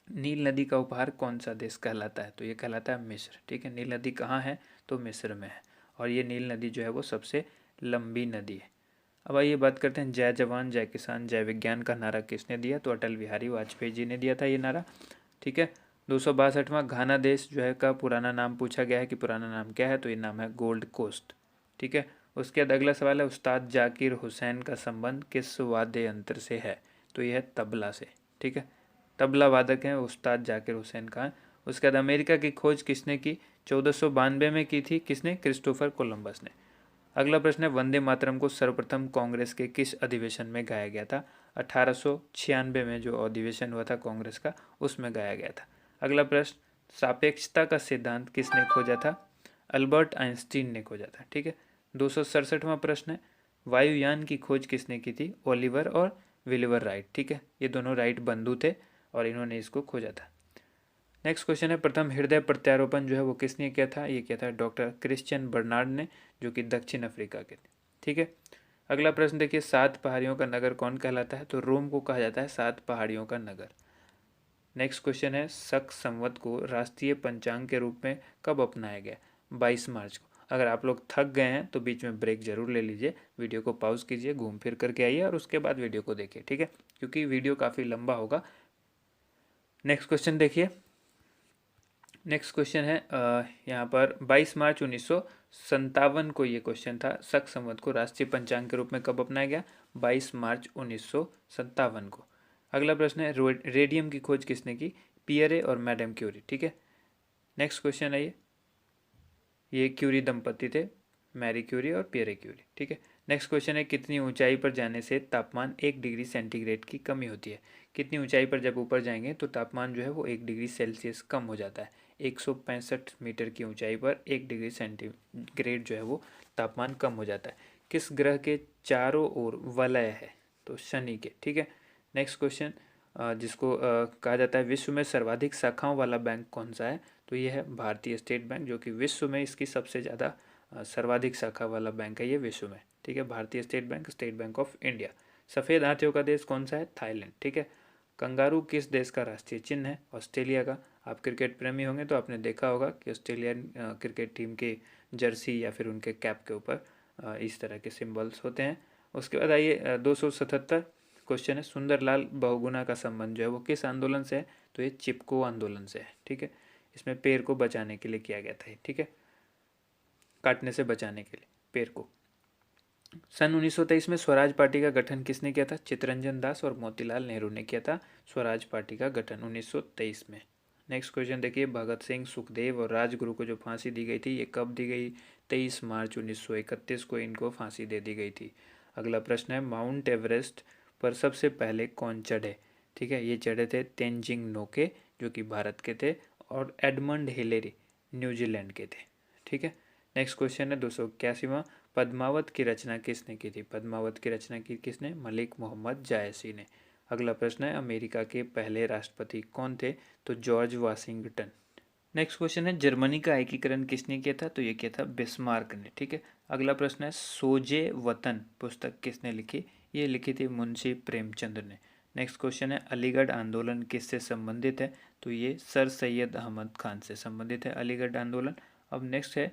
नील नदी का उपहार कौन सा देश कहलाता है? तो ये कहलाता है मिस्र। ठीक है। नील नदी कहाँ है? तो मिस्र में है। और ये नील नदी जो है वो सबसे लंबी नदी है। अब आइए बात करते हैं जय जवान जय किसान जय विज्ञान का नारा किसने दिया? तो अटल बिहारी वाजपेयी जी ने दिया था ये नारा। ठीक है। 262वां घाना देश जो है का पुराना नाम पूछा गया है कि पुराना नाम क्या है? तो ये नाम है गोल्ड कोस्ट। ठीक है। उसके बाद अगला सवाल है उस्ताद जाकिर हुसैन का संबंध किस वाद्य यंत्र से है? तो यह है तबला से। ठीक है। तबला वादक हैं उस्ताद जाकिर हुसैन खान। उसके बाद अमेरिका की खोज किसने की? 1492 में की थी। किसने? क्रिस्टोफर कोलंबस ने। अगला प्रश्न है वंदे मातरम को सर्वप्रथम कांग्रेस के किस अधिवेशन में गाया गया था? 1896 में जो अधिवेशन हुआ था कांग्रेस का, उसमें गाया गया था। अगला प्रश्न, सापेक्षता का सिद्धांत किसने खोजा था? अल्बर्ट आइंस्टीन ने खोजा था। ठीक है। 267वां प्रश्न है वायुयान की खोज किसने की थी? ओलिवर और विलिवर राइट। ठीक है। ये दोनों राइट बंधु थे और इन्होंने इसको खोजा था। नेक्स्ट क्वेश्चन है प्रथम हृदय प्रत्यारोपण जो है वो किसने किया था? ये किया था डॉक्टर क्रिश्चियन बर्नार्ड ने, जो कि दक्षिण अफ्रीका के थे। ठीक है। अगला प्रश्न देखिए 7 पहाड़ियों का नगर कौन कहलाता है? तो रोम को कहा जाता है 7 पहाड़ियों का नगर। नेक्स्ट क्वेश्चन है शक संवत को राष्ट्रीय पंचांग के रूप में कब अपनाया गया? 22 मार्च को। अगर आप लोग थक गए हैं तो बीच में ब्रेक जरूर ले लीजिए, वीडियो को पॉज कीजिए, घूम फिर करके आइए और उसके बाद वीडियो को देखिए। ठीक है, क्योंकि वीडियो काफ़ी लंबा होगा। नेक्स्ट क्वेश्चन देखिए। नेक्स्ट क्वेश्चन है यहाँ पर 22 मार्च 1957 को ये क्वेश्चन था, शक संवत को राष्ट्रीय पंचांग के रूप में कब अपनाया गया? 22 मार्च 1957 को। अगला प्रश्न है रेडियम की खोज किसने की? पियरे और मैडम क्यूरी। ठीक है। नेक्स्ट क्वेश्चन है ये क्यूरी दंपति थे, मैरी क्यूरी और पियरे क्यूरी। ठीक है। नेक्स्ट क्वेश्चन है कितनी ऊंचाई पर जाने से तापमान 1 डिग्री सेंटीग्रेड की कमी होती है? कितनी ऊंचाई पर जब ऊपर जाएंगे तो तापमान जो है वो 1 डिग्री सेल्सियस कम हो जाता है। 165 मीटर की ऊंचाई पर 1 डिग्री सेंटीग्रेड जो है वो तापमान कम हो जाता है। किस ग्रह के चारों ओर वलय है? तो शनि के। ठीक है। नेक्स्ट क्वेश्चन जिसको कहा जाता है विश्व में सर्वाधिक शाखाओं वाला बैंक कौन सा है? तो ये है भारतीय स्टेट बैंक, जो कि विश्व में इसकी सबसे ज़्यादा सर्वाधिक शाखा वाला बैंक है ये विश्व में। ठीक है। भारतीय स्टेट बैंक ऑफ इंडिया। सफ़ेद हाथियों का देश कौन सा है? थाईलैंड। ठीक है। कंगारू किस देश का राष्ट्रीय चिन्ह है? ऑस्ट्रेलिया का। आप क्रिकेट प्रेमी होंगे तो आपने देखा होगा कि ऑस्ट्रेलियन क्रिकेट टीम के जर्सी या फिर उनके कैप के ऊपर इस तरह के सिंबल्स होते हैं। उसके बाद आइए 277 क्वेश्चन है, सुंदरलाल बहुगुणा का संबंध जो है वो किस आंदोलन से है? तो ये चिपको आंदोलन से है। ठीक है। इसमें पेड़ को बचाने के लिए किया गया था। ठीक है, काटने से बचाने के लिए पेड़ को। सन 1923 में स्वराज पार्टी का गठन किसने किया था? चित्तरंजन दास और मोतीलाल नेहरू ने किया था स्वराज पार्टी का गठन 1923 में। नेक्स्ट क्वेश्चन देखिए, भगत सिंह, सुखदेव और राजगुरु को जो फांसी दी गई थी ये कब दी गई? 23 मार्च 1931 को इनको फांसी दे दी गई थी। अगला प्रश्न है, माउंट एवरेस्ट पर सबसे पहले कौन चढ़े? ठीक है, ये चढ़े थे तेनजिंग नोके जो कि भारत के थे, और एडमंड हिलेरी न्यूजीलैंड के थे। ठीक है। नेक्स्ट क्वेश्चन है 281वां, पद्मावत की रचना किसने की थी? पद्मावत की रचना की किसने? मलिक मोहम्मद जायसी ने। अगला प्रश्न है, अमेरिका के पहले राष्ट्रपति कौन थे? तो जॉर्ज वाशिंगटन। नेक्स्ट क्वेश्चन है, जर्मनी का एकीकरण किसने किया था? तो ये किया था बिस्मार्क ने। ठीक है। अगला प्रश्न है, सोजे वतन पुस्तक किसने लिखी? ये लिखी थी मुंशी प्रेमचंद ने। नेक्स्ट क्वेश्चन है, अलीगढ़ आंदोलन किससे संबंधित है? तो ये सर सैयद अहमद खान से संबंधित है अलीगढ़ आंदोलन। अब नेक्स्ट है,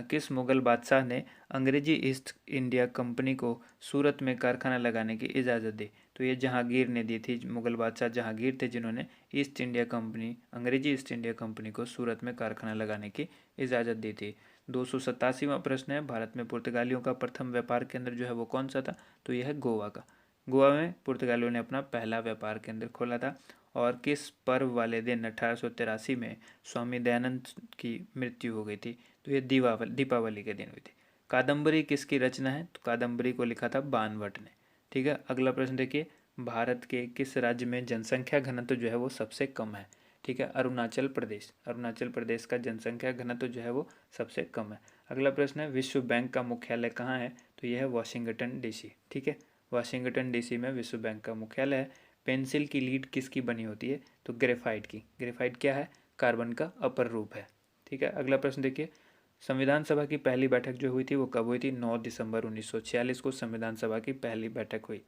किस मुगल बादशाह ने अंग्रेजी ईस्ट इंडिया कंपनी को सूरत में कारखाना लगाने की इजाज़त दी? तो ये जहांगीर ने दी थी। मुगल बादशाह जहांगीर थे जिन्होंने ईस्ट इंडिया कंपनी, अंग्रेजी ईस्ट इंडिया कंपनी को सूरत में कारखाना लगाने की इजाज़त दी थी। 287वां प्रश्न है, भारत में पुर्तगालियों का प्रथम व्यापार केंद्र जो है वो कौन सा था? तो यह है गोवा का। गोवा में पुर्तगालियों ने अपना पहला व्यापार केंद्र खोला था। और किस पर्व वाले दिन 1883 में स्वामी दयानंद की मृत्यु हो गई थी? तो ये दीपावली के दिन हुई थी। कादम्बरी किसकी रचना है? तो कादम्बरी को लिखा था बाणभट्ट ने। ठीक है। अगला प्रश्न देखिए, भारत के किस राज्य में जनसंख्या घनत्व जो है वो सबसे कम है? ठीक है, अरुणाचल प्रदेश। अरुणाचल प्रदेश का जनसंख्या घनत्व जो है वो सबसे कम है। अगला प्रश्न है, विश्व बैंक का मुख्यालय कहाँ है? तो यह है वाशिंगटन डीसी। ठीक है, वाशिंगटन डीसी में विश्व बैंक का मुख्यालय है। पेंसिल की लीड किसकी बनी होती है? तो ग्रेफाइट की। ग्रेफाइट क्या है? कार्बन का अपर रूप है। ठीक है। अगला प्रश्न देखिए, संविधान सभा की पहली बैठक जो हुई थी वो कब हुई थी? 9 दिसंबर 1946 को संविधान सभा की पहली बैठक हुई।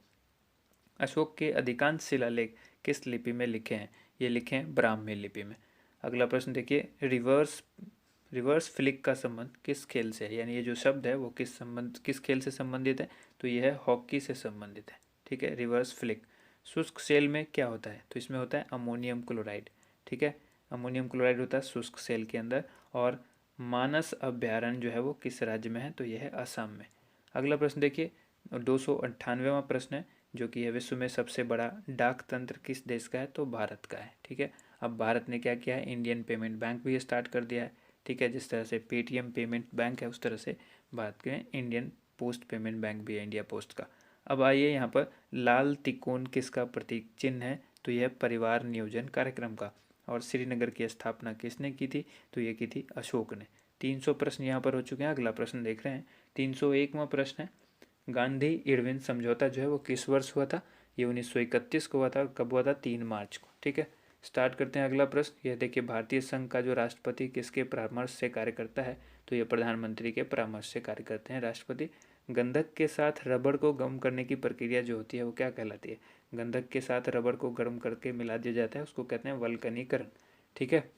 अशोक के अधिकांश शिलालेख किस लिपि में लिखे हैं? ये लिखे हैं ब्राह्मी लिपि में। अगला प्रश्न देखिए, रिवर्स फ्लिक का संबंध किस खेल से है? यानी ये जो शब्द है वो किस खेल से संबंधित है? तो यह है हॉकी से संबंधित है। ठीक है, रिवर्स फ्लिक। शुष्क सेल में क्या होता है? तो इसमें होता है अमोनियम क्लोराइड। ठीक है, अमोनियम क्लोराइड होता है शुष्क सेल के अंदर। और मानस अभ्यारण्य जो है वो किस राज्य में है? तो यह है असम में। अगला प्रश्न देखिए, 298वां प्रश्न है, जो कि है विश्व में सबसे बड़ा डाक तंत्र किस देश का है? तो भारत का है। ठीक है। अब भारत ने क्या किया है? इंडियन पेमेंट बैंक भी स्टार्ट कर दिया है। ठीक है, जिस तरह से पेटीएम पेमेंट बैंक है उस तरह से भारत के इंडियन पोस्ट पेमेंट बैंक भी है, इंडिया पोस्ट का। अब आइए यहाँ पर, लाल तिकोन किसका प्रतीक चिन्ह है? तो यह परिवार नियोजन कार्यक्रम का। और श्रीनगर की स्थापना किसने की थी? तो ये की थी अशोक ने। 300 प्रश्न यहाँ पर हो चुके हैं। अगला प्रश्न देख रहे हैं, 301वां प्रश्न है, गांधी इरविन समझौता जो है वो किस वर्ष हुआ था? ये 1931 को हुआ था। और कब हुआ था? 3 मार्च को। ठीक है, स्टार्ट करते हैं अगला प्रश्न। यह देखिए, भारतीय संघ का जो राष्ट्रपति किसके परामर्श से कार्य करता है? तो ये प्रधानमंत्री के परामर्श से कार्य करते हैं राष्ट्रपति। गंधक के साथ रबड़ को गर्म करने की प्रक्रिया जो होती है वो क्या कहलाती है? गंधक के साथ रबड़ को गर्म करके मिला दिया जाता है, उसको कहते हैं वल्कनीकरण। ठीक है।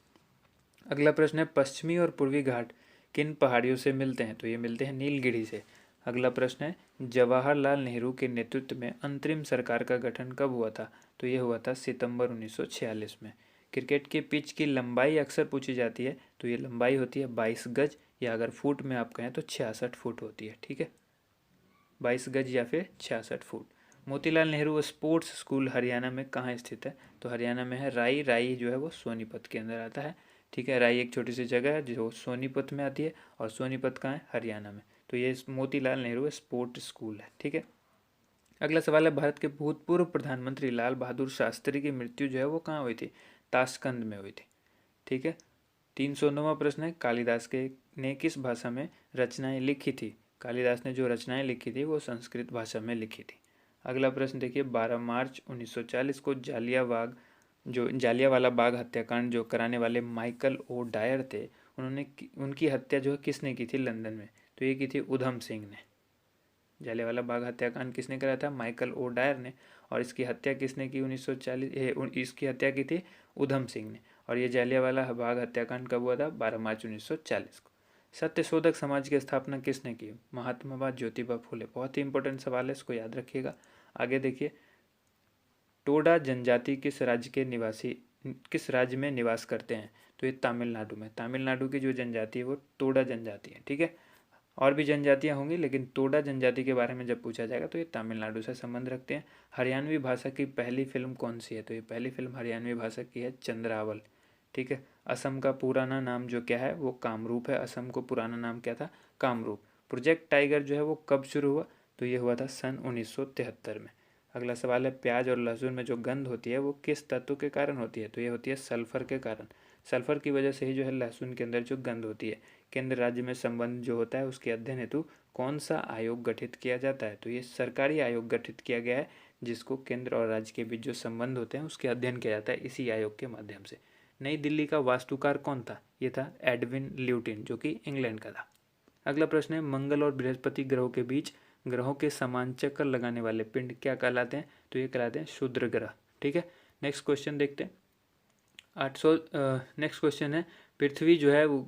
अगला प्रश्न है, पश्चिमी और पूर्वी घाट किन पहाड़ियों से मिलते हैं? तो ये मिलते हैं नीलगिरी से। अगला प्रश्न है, जवाहरलाल नेहरू के नेतृत्व में अंतरिम सरकार का गठन कब हुआ था? तो ये हुआ था सितंबर 1946 में। क्रिकेट के पिच की लंबाई अक्सर पूछी जाती है, तो ये लंबाई होती है 22 गज, या अगर फुट में आप कहें तो 66 फुट होती है। ठीक है, 22 गज या फिर 66 foot. Motilal Nehru sports school Haryana में कहाँ स्थित है? तो हरियाणा में है राई। राई जो है वो सोनीपत के अंदर आता है। ठीक है, राई एक छोटी सी जगह है जो सोनीपत में आती है, और सोनीपत कहाँ है? हरियाणा में। तो ये मोतीलाल नेहरू स्पोर्ट स्कूल है। ठीक है। अगला सवाल है, भारत के भूतपूर्व प्रधानमंत्री लाल बहादुर शास्त्री की मृत्यु जो है वो कहाँ हुई थी? ताशकंद में हुई थी। ठीक है। 309वां प्रश्न है, कालिदास के ने किस भाषा में रचनाएं लिखी थी? कालिदास ने जो रचनाएं लिखी थी वो संस्कृत भाषा में लिखी थी। अगला प्रश्न देखिए, 12 मार्च 1940 को जालियांवाला बाग हत्याकांड जो कराने वाले माइकल ओ डायर थे, उनकी हत्या जो है किसने की थी लंदन में? तो ये की थी उधम सिंह ने। जालियांवाला बाग हत्याकांड किसने कराया था? माइकल ओ डायर ने। और इसकी हत्या किसने की? 1940 इसकी हत्या की थी उधम सिंह ने। और ये जालियांवाला बाग हत्याकांड कब हुआ था? 12 मार्च 1940 को। सत्यशोधक समाज की स्थापना किसने की? महात्मा ज्योतिबा फुले। बहुत ही इंपॉर्टेंट सवाल है, इसको याद रखिएगा। आगे देखिए, टोडा जनजाति किस राज्य में निवास करते हैं? तो ये तमिलनाडु में। तमिलनाडु की जो जनजाति है वो टोडा जनजाति है, ठीक है। और भी जनजातियां होंगी, लेकिन टोडा जनजाति के बारे में जब पूछा जाएगा तो ये तमिलनाडु से संबंध रखते हैं। हरियाणवी भाषा की पहली फिल्म कौन सी है? तो ये पहली फिल्म हरियाणवी भाषा की है चंद्रावल, ठीक है। असम का पुराना नाम जो क्या है वो कामरूप है। असम को पुराना नाम क्या था? कामरूप। प्रोजेक्ट टाइगर जो है वो कब शुरू हुआ? तो ये हुआ था सन 1973 में। अगला सवाल है, प्याज और लहसुन में जो गंध होती है वो किस तत्व के कारण होती है? तो ये होती है सल्फर के कारण। सल्फर की वजह से ही जो है लहसुन के अंदर जो गंध होती है। केंद्र राज्य में संबंध जो होता है उसके अध्ययन हेतु कौन सा आयोग गठित किया जाता है? तो ये सरकारी आयोग गठित किया गया है, जिसको केंद्र और राज्य के बीच जो संबंध होते हैं उसके अध्ययन किया जाता है इसी आयोग के माध्यम से। नई दिल्ली का वास्तुकार कौन था? ये था एडविन ल्यूटिन, जो कि इंग्लैंड का था। अगला प्रश्न है, मंगल और बृहस्पति ग्रहों के बीच ग्रहों के समान चक्कर लगाने वाले पिंड क्या कहलाते हैं? तो ये कहलाते हैं क्षुद्र ग्रह, ठीक है। नेक्स्ट क्वेश्चन देखते हैं। 800 नेक्स्ट क्वेश्चन है, पृथ्वी जो है वो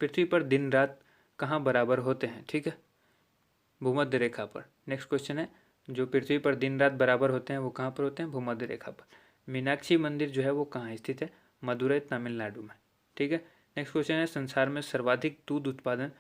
पृथ्वी पर दिन रात कहाँ बराबर होते हैं? ठीक है, भूमध्य रेखा पर। नेक्स्ट क्वेश्चन है, जो पृथ्वी पर दिन रात बराबर होते हैं वो कहाँ पर होते हैं? भूमध्य रेखा पर। मीनाक्षी मंदिर जो है वो कहाँ स्थित है? मदुरई, तमिलनाडु में, ठीक है। नेक्स्ट क्वेश्चन है, संसार में सर्वाधिक दूध उत्पादन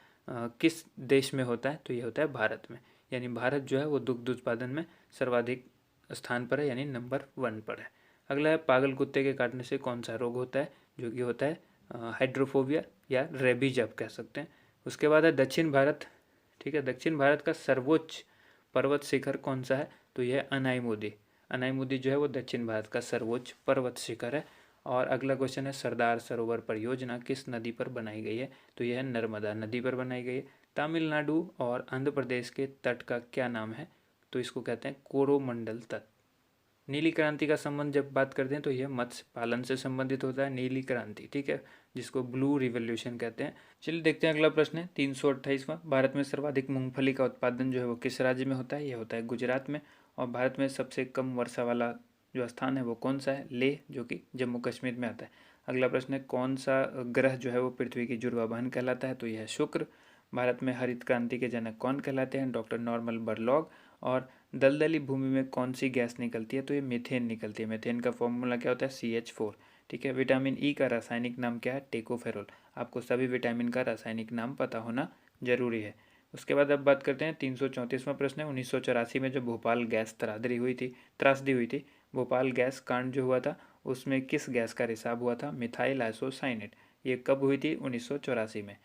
किस देश में होता है? तो ये होता है भारत में। यानी भारत जो है वो दुग्ध उत्पादन में सर्वाधिक स्थान पर है, यानी नंबर 1 पर है। अगला है, पागल कुत्ते के काटने से कौन सा रोग होता है? जो कि होता है हाइड्रोफोबिया या रेबीज आप कह सकते हैं। उसके बाद है दक्षिण भारत, ठीक है। दक्षिण भारत का सर्वोच्च पर्वत शिखर कौन सा है? तो यह है अनाईमुदी। अनाईमुदी जो है वो दक्षिण भारत का सर्वोच्च पर्वत शिखर है। और अगला क्वेश्चन है, सरदार सरोवर परियोजना किस नदी पर बनाई गई है? तो यह है नर्मदा नदी पर बनाई गई है। तमिलनाडु और आंध्र प्रदेश के तट का क्या नाम है? तो इसको कहते हैं कोरोमंडल तट। नीली क्रांति का संबंध जब बात करते हैं तो यह मत्स्य पालन से संबंधित होता है, नीली क्रांति, ठीक है, जिसको ब्लू रिवोल्यूशन कहते हैं। चलिए देखते हैं, अगला प्रश्न है 328वां। भारत में सर्वाधिक मूंगफली का उत्पादन जो है वो किस राज्य में होता है? यह होता है गुजरात में। और भारत में सबसे कम वर्षा वाला जो स्थान है वो कौन सा है? लेह, जो कि जम्मू कश्मीर में आता है। अगला प्रश्न है, कौन सा ग्रह जो है वो पृथ्वी की जुड़वा बहन कहलाता है? तो यह है शुक्र। भारत में हरित क्रांति के जनक कौन कहलाते हैं? Doctor Norman Borlaug. और दलदली भूमि में कौन सी गैस निकलती है? तो ये मीथेन निकलती है। मीथेन का फॉर्मूला क्या होता है? CH4, ठीक है। विटामिन ई का रासायनिक नाम क्या है? टेकोफेरोल। आपको सभी विटामिन का रासायनिक नाम पता होना जरूरी है। उसके बाद अब बात करते हैं 334वां प्रश्न है, 1984 में जो भोपाल गैस त्रासदी हुई थी, भोपाल गैस कांड जो हुआ था उसमें किस गैस का रिसाव हुआ था? Methyl isocyanate. ये कब हुई थी? 1984 में।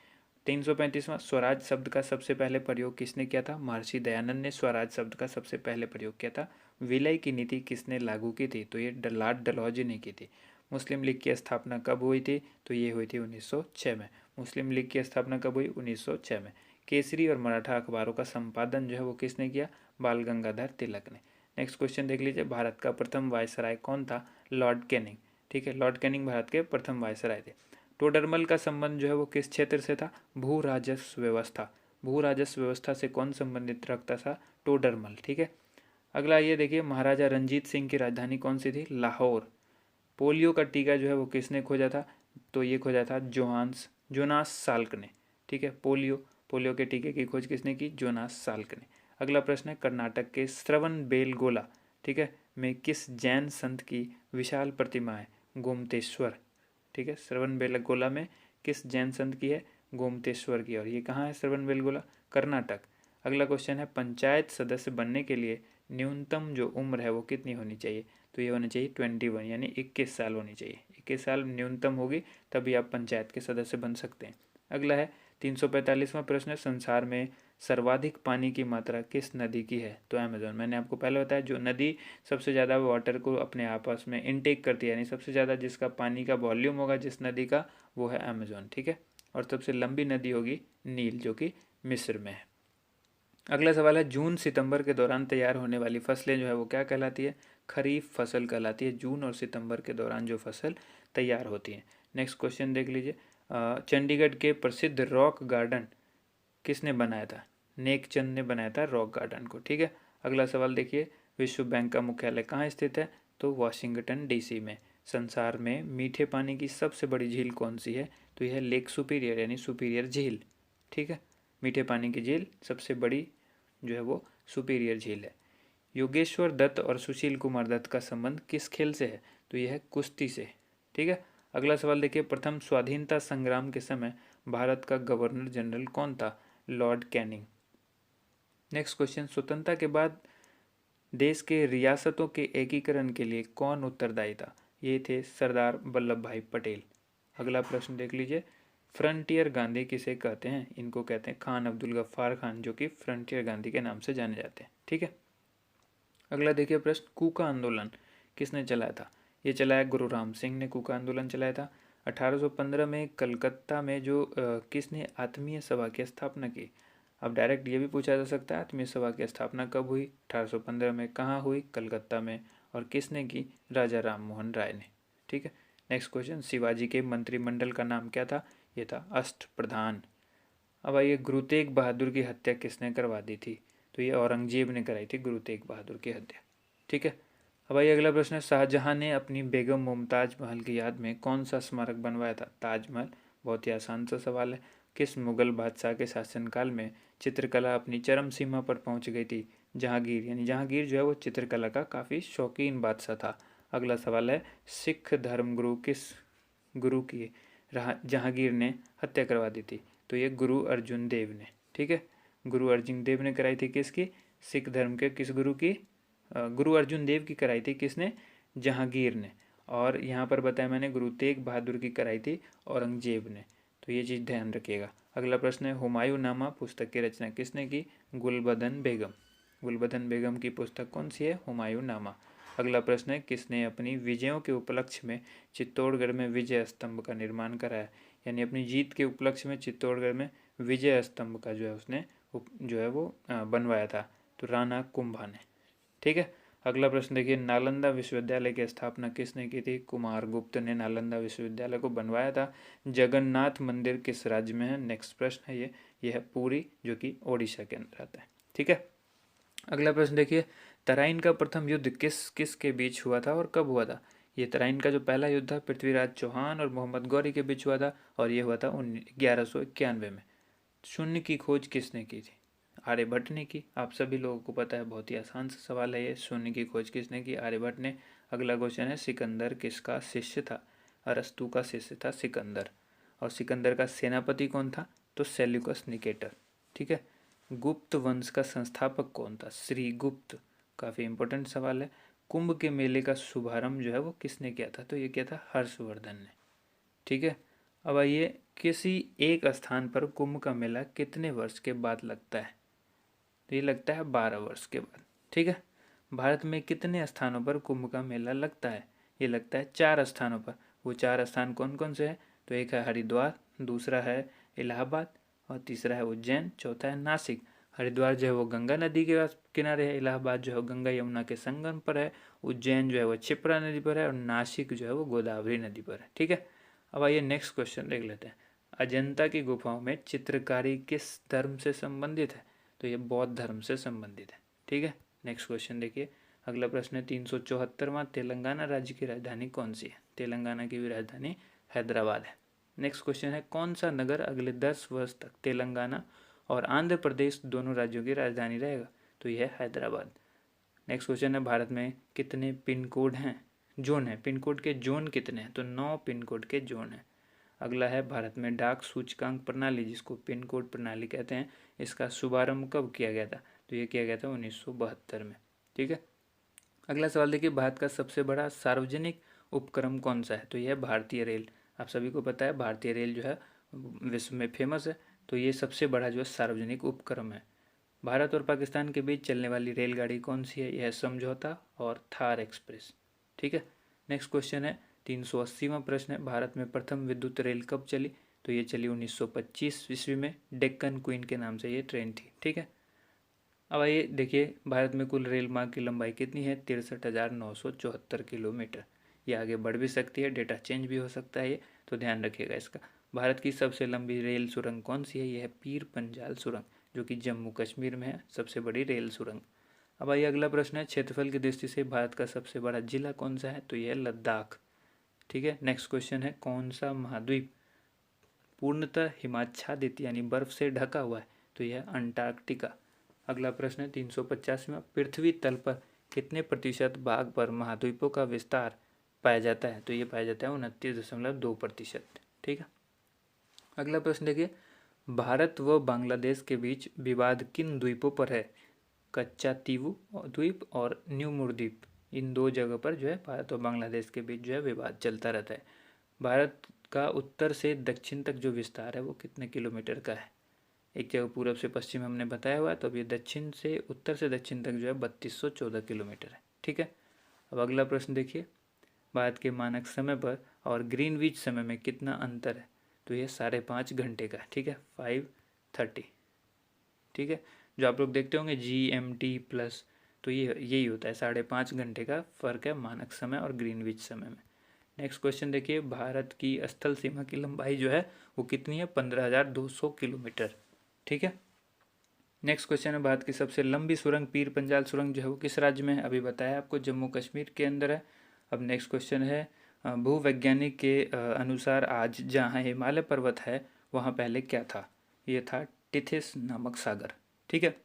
335वां, स्वराज शब्द का सबसे पहले प्रयोग किसने किया था? महर्षि दयानंद ने स्वराज शब्द का सबसे पहले प्रयोग किया था। विलय की नीति किसने लागू की थी? तो ये लॉर्ड डलहौजी ने की थी। मुस्लिम लीग की स्थापना कब हुई थी? तो ये हुई थी 1906 में। मुस्लिम लीग की स्थापना कब हुई? 1906 में। केसरी और मराठा अखबारों का संपादन जो है वो किसने किया? बाल गंगाधर तिलक ने। नेक्स्ट क्वेश्चन देख लीजिए, भारत का प्रथम वायसराय कौन था? लॉर्ड कैनिंग, ठीक है। लॉर्ड कैनिंग भारत के प्रथम वायसराय थे। टोडरमल का संबंध जो है वो किस क्षेत्र से था? भू राजस्व व्यवस्था। भू राजस्व व्यवस्था से कौन संबंधित रखता था? टोडरमल, ठीक है। अगला ये देखिए, महाराजा रंजीत सिंह की राजधानी कौन सी थी? लाहौर। पोलियो का टीका जो है वो किसने खोजा था? तो ये खोजा था जोनास साल्क ने, ठीक है। पोलियो के टीके की खोज किसने की? जोनास साल्क ने। अगला प्रश्न है, कर्नाटक के श्रवण बेलगोला, ठीक है, में किस जैन संत की विशाल प्रतिमा है? गोमतेश्वर, ठीक है। श्रवण बेलगोला में किस जैन संत की है? गोमतेश्वर की। और ये कहाँ है श्रवण बेलगोला? कर्नाटक। अगला क्वेश्चन है, पंचायत सदस्य बनने के लिए न्यूनतम जो उम्र है वो कितनी होनी चाहिए? तो ये होनी चाहिए 21, यानी 21 साल होनी चाहिए। 21 साल न्यूनतम होगी तभी आप पंचायत के सदस्य बन सकते हैं। अगला है 345वां प्रश्न है, संसार में सर्वाधिक पानी की मात्रा किस नदी की है? तो अमेजोन। मैंने आपको पहले बताया, जो नदी सबसे ज़्यादा वाटर को अपने आपस में इनटेक करती है, यानी सबसे ज़्यादा जिसका पानी का वॉल्यूम होगा जिस नदी का, वो है अमेजोन, ठीक है। और सबसे लंबी नदी होगी नील, जो कि मिस्र में है। अगला सवाल है, जून सितंबर के दौरान तैयार होने वाली फसलें जो है वो क्या कहलाती है? खरीफ फसल कहलाती है। जून और सितंबर के दौरान जो फसल तैयार होती है। नेक्स्ट क्वेश्चन देख लीजिए, चंडीगढ़ के प्रसिद्ध रॉक गार्डन किसने बनाया था? नेकचंद ने बनाया था रॉक गार्डन को। ठीक है, अगला सवाल देखिए, विश्व बैंक का मुख्यालय कहाँ स्थित है? तो वाशिंगटन डीसी में। संसार में मीठे पानी की सबसे बड़ी झील कौन सी है? तो यह लेक सुपीरियर यानी सुपीरियर झील। ठीक है, मीठे पानी की झील सबसे बड़ी जो है वो सुपीरियर झील है। योगेश्वर दत्त और सुशील कुमार दत्त का संबंध किस खेल से है? तो यह है कुश्ती से। ठीक है, अगला सवाल देखिए, प्रथम स्वाधीनता संग्राम के समय भारत का गवर्नर जनरल कौन था? Lord Canning. नेक्स्ट क्वेश्चन, स्वतंत्रता के बाद देश के रियासतों के एकीकरण के लिए कौन उत्तरदायी था? ये थे सरदार वल्लभ भाई पटेल। अगला प्रश्न देख लीजिए, फ्रंटियर गांधी किसे कहते हैं? इनको कहते हैं खान अब्दुल गफ्फार खान, जो कि फ्रंटियर गांधी के नाम से जाने जाते हैं। ठीक है, अगला देखिए प्रश्न, कूका आंदोलन किसने चलाया था? ये चलाया गुरु राम सिंह ने कूका आंदोलन चलाया था। 1815 में कलकत्ता में जो किसने आत्मीय सभा की स्थापना की? अब डायरेक्ट ये भी पूछा जा सकता है, आत्मीय सभा की स्थापना कब हुई? 1815 में। कहाँ हुई? कलकत्ता में। और किसने की? राजा राम मोहन राय ने। ठीक है, नेक्स्ट क्वेश्चन, शिवाजी के मंत्रिमंडल का नाम क्या था? ये था अष्टप्रधान। अब आइए, गुरु तेग बहादुर की हत्या किसने करवा दी थी? तो ये औरंगजेब ने कराई थी गुरु तेग बहादुर की हत्या। ठीक है, अब आइए अगला प्रश्न है, शाहजहां ने अपनी बेगम मुमताज महल की याद में कौन सा स्मारक बनवाया था? ताजमहल। बहुत ही आसान सा सवाल है। किस मुगल बादशाह के शासनकाल में चित्रकला अपनी चरम सीमा पर पहुंच गई थी? जहांगीर, यानी जहांगीर जो है वो चित्रकला का काफ़ी शौकीन बादशाह था। अगला सवाल है, सिख धर्मगुरु किस गुरु की जहांगीर ने हत्या करवा दी थी? तो ये गुरु अर्जुन देव ने। ठीक है, गुरु अर्जुन देव ने कराई थी किसकी? सिख धर्म के किस गुरु की? गुरु अर्जुन देव की कराई थी किसने? जहांगीर ने। और यहाँ पर बताया मैंने गुरु तेग बहादुर की कराई थी औरंगजेब ने। तो ये चीज़ ध्यान रखिएगा। अगला प्रश्न है, हुमायूं नामा पुस्तक की रचना किसने की? गुलबदन बेगम। गुलबदन बेगम की पुस्तक कौन सी है? हुमायूं नामा। अगला प्रश्न है, किसने अपनी विजयों के उपलक्ष्य में चित्तौड़गढ़ में विजय स्तंभ का निर्माण कराया? यानी अपनी जीत के उपलक्ष्य में चित्तौड़गढ़ में विजय स्तंभ का जो है उसने जो है वो बनवाया था। तो राणा कुंभा ने। ठीक है, अगला प्रश्न देखिए, नालंदा विश्वविद्यालय की स्थापना किसने की थी? कुमारगुप्त ने नालंदा विश्वविद्यालय को बनवाया था। जगन्नाथ मंदिर किस राज्य में है? नेक्स्ट प्रश्न है ये है पुरी, जो कि ओडिशा के अंदर आता है। ठीक है, अगला प्रश्न देखिए, तराइन का प्रथम युद्ध किस किस के बीच हुआ था और कब हुआ था? ये तराइन का जो पहला युद्ध था पृथ्वीराज चौहान और मोहम्मद गौरी के बीच हुआ था, और ये हुआ था 1191 में। शून्य की खोज किसने की थी? आर्यभट्ट ने की। आप सभी लोगों को पता है, बहुत ही आसान सा सवाल है ये, शून्य की खोज किसने की? आर्यभट्ट ने। अगला क्वेश्चन है, सिकंदर किसका शिष्य था? अरस्तु का शिष्य था सिकंदर। और सिकंदर का सेनापति कौन था? तो सेल्यूकस निकेटर। ठीक है, गुप्त वंश का संस्थापक कौन था? श्रीगुप्त। काफ़ी इंपॉर्टेंट सवाल है। कुंभ के मेले का शुभारंभ जो है वो किसने किया था? तो ये किया था हर्षवर्धन ने। ठीक है, अब आइए, किसी एक स्थान पर कुंभ का मेला कितने वर्ष के बाद लगता है? तो ये लगता है 12 वर्ष के बाद। ठीक है, भारत में कितने स्थानों पर कुंभ का मेला लगता है? ये लगता है 4 स्थानों पर। वो 4 स्थान कौन कौन से हैं? तो एक है हरिद्वार, दूसरा है इलाहाबाद, और तीसरा है उज्जैन, चौथा है नासिक। हरिद्वार जो है वो गंगा नदी के किनारे है, इलाहाबाद जो है गंगा यमुना के संगम पर है, उज्जैन जो है वो क्षिप्रा नदी पर है, और नासिक जो है वो गोदावरी नदी पर है। ठीक है, अब आइए नेक्स्ट क्वेश्चन देख लेते हैं। अजंता की गुफाओं में चित्रकारी किस धर्म से संबंधित है? तो ये बौद्ध धर्म से संबंधित है। ठीक है, नेक्स्ट क्वेश्चन देखिए। अगला प्रश्न है, 374वां तेलंगाना राज्य की राजधानी कौन सी है? तेलंगाना की भी राजधानी हैदराबाद है। नेक्स्ट क्वेश्चन है, कौन सा नगर अगले 10 वर्ष तक तेलंगाना और आंध्र प्रदेश दोनों राज्यों की राजधानी रहेगा? तो यह है हैदराबाद। नेक्स्ट क्वेश्चन है, भारत में कितने पिन कोड हैं? जोन है, पिन कोड के जोन कितने हैं? तो 9 पिन कोड के जोन हैं। अगला है, भारत में डाक सूचकांक प्रणाली, जिसको पिन कोड प्रणाली कहते हैं, इसका शुभारंभ कब किया गया था? तो ये किया गया था 1972 में। ठीक है, अगला सवाल देखिए, भारत का सबसे बड़ा सार्वजनिक उपक्रम कौन सा है? तो यह है भारतीय रेल। आप सभी को पता है भारतीय रेल जो है विश्व में फेमस है। तो ये सबसे बड़ा जो है सार्वजनिक उपक्रम है। भारत और पाकिस्तान के बीच चलने वाली रेलगाड़ी कौन सी है? यह समझौता और थार एक्सप्रेस। ठीक है, नेक्स्ट क्वेश्चन है, 380वां प्रश्न है, भारत में प्रथम विद्युत रेल कब चली? तो ये चली 1925 ईस्वी में, डेक्कन क्वीन के नाम से ये ट्रेन थी। ठीक है, अब आइए देखिए, भारत में कुल रेल मार्ग की लंबाई कितनी है? 63,974 किलोमीटर। ये आगे बढ़ भी सकती है, डेटा चेंज भी हो सकता है ये, तो ध्यान रखिएगा इसका। भारत की सबसे लंबी रेल सुरंग कौन सी है? यह है पीर पंजाल सुरंग, जो कि जम्मू कश्मीर में है, सबसे बड़ी रेल सुरंग। अब आइए अगला प्रश्न है, क्षेत्रफल की दृष्टि से भारत का सबसे बड़ा जिला कौन सा है? तो यह है लद्दाख। ठीक है, नेक्स्ट क्वेश्चन है, कौन सा महाद्वीप पूर्णतः हिमाच्छादित यानी बर्फ से ढका हुआ है? तो यह अंटार्कटिका। अगला प्रश्न है 350वां, पृथ्वी तल पर कितने प्रतिशत भाग पर महाद्वीपों का विस्तार पाया जाता है? तो ये पाया जाता है 29.2%। ठीक है, अगला प्रश्न देखिए, भारत व बांग्लादेश के बीच विवाद किन द्वीपों पर है? कच्चा तीवू द्वीप और न्यू द्वीप, इन दो जगह पर जो है भारत और बांग्लादेश के बीच जो है विवाद चलता रहता है। भारत का उत्तर से दक्षिण तक जो विस्तार है वो कितने किलोमीटर का है? एक जगह पूरब से पश्चिम हमने बताया हुआ है, तो अब ये दक्षिण से उत्तर से दक्षिण तक जो है 3214 किलोमीटर है। ठीक है, अब अगला प्रश्न देखिए, भारत के मानक समय पर और ग्रीनविच समय में कितना अंतर है? तो ये 5.5 घंटे का। ठीक है, 5:30। ठीक है, जो आप लोग देखते होंगे GMT प्लस, तो ये यही होता है, 5.5 घंटे का फ़र्क है मानक समय और ग्रीनविच समय में। नेक्स्ट क्वेश्चन देखिए, भारत की स्थल सीमा की लंबाई जो है वो कितनी है? 15,200 किलोमीटर। ठीक है, नेक्स्ट क्वेश्चन है, भारत की सबसे लंबी सुरंग पीर पंजाल सुरंग जो है वो किस राज्य में है? अभी बताया आपको, जम्मू कश्मीर के अंदर है। अब नेक्स्ट क्वेश्चन है, भूवैज्ञानिक के अनुसार आज जहाँ हिमालय पर्वत है वहाँ पहले क्या था? ये था टिथिस नामक सागर। ठीक है,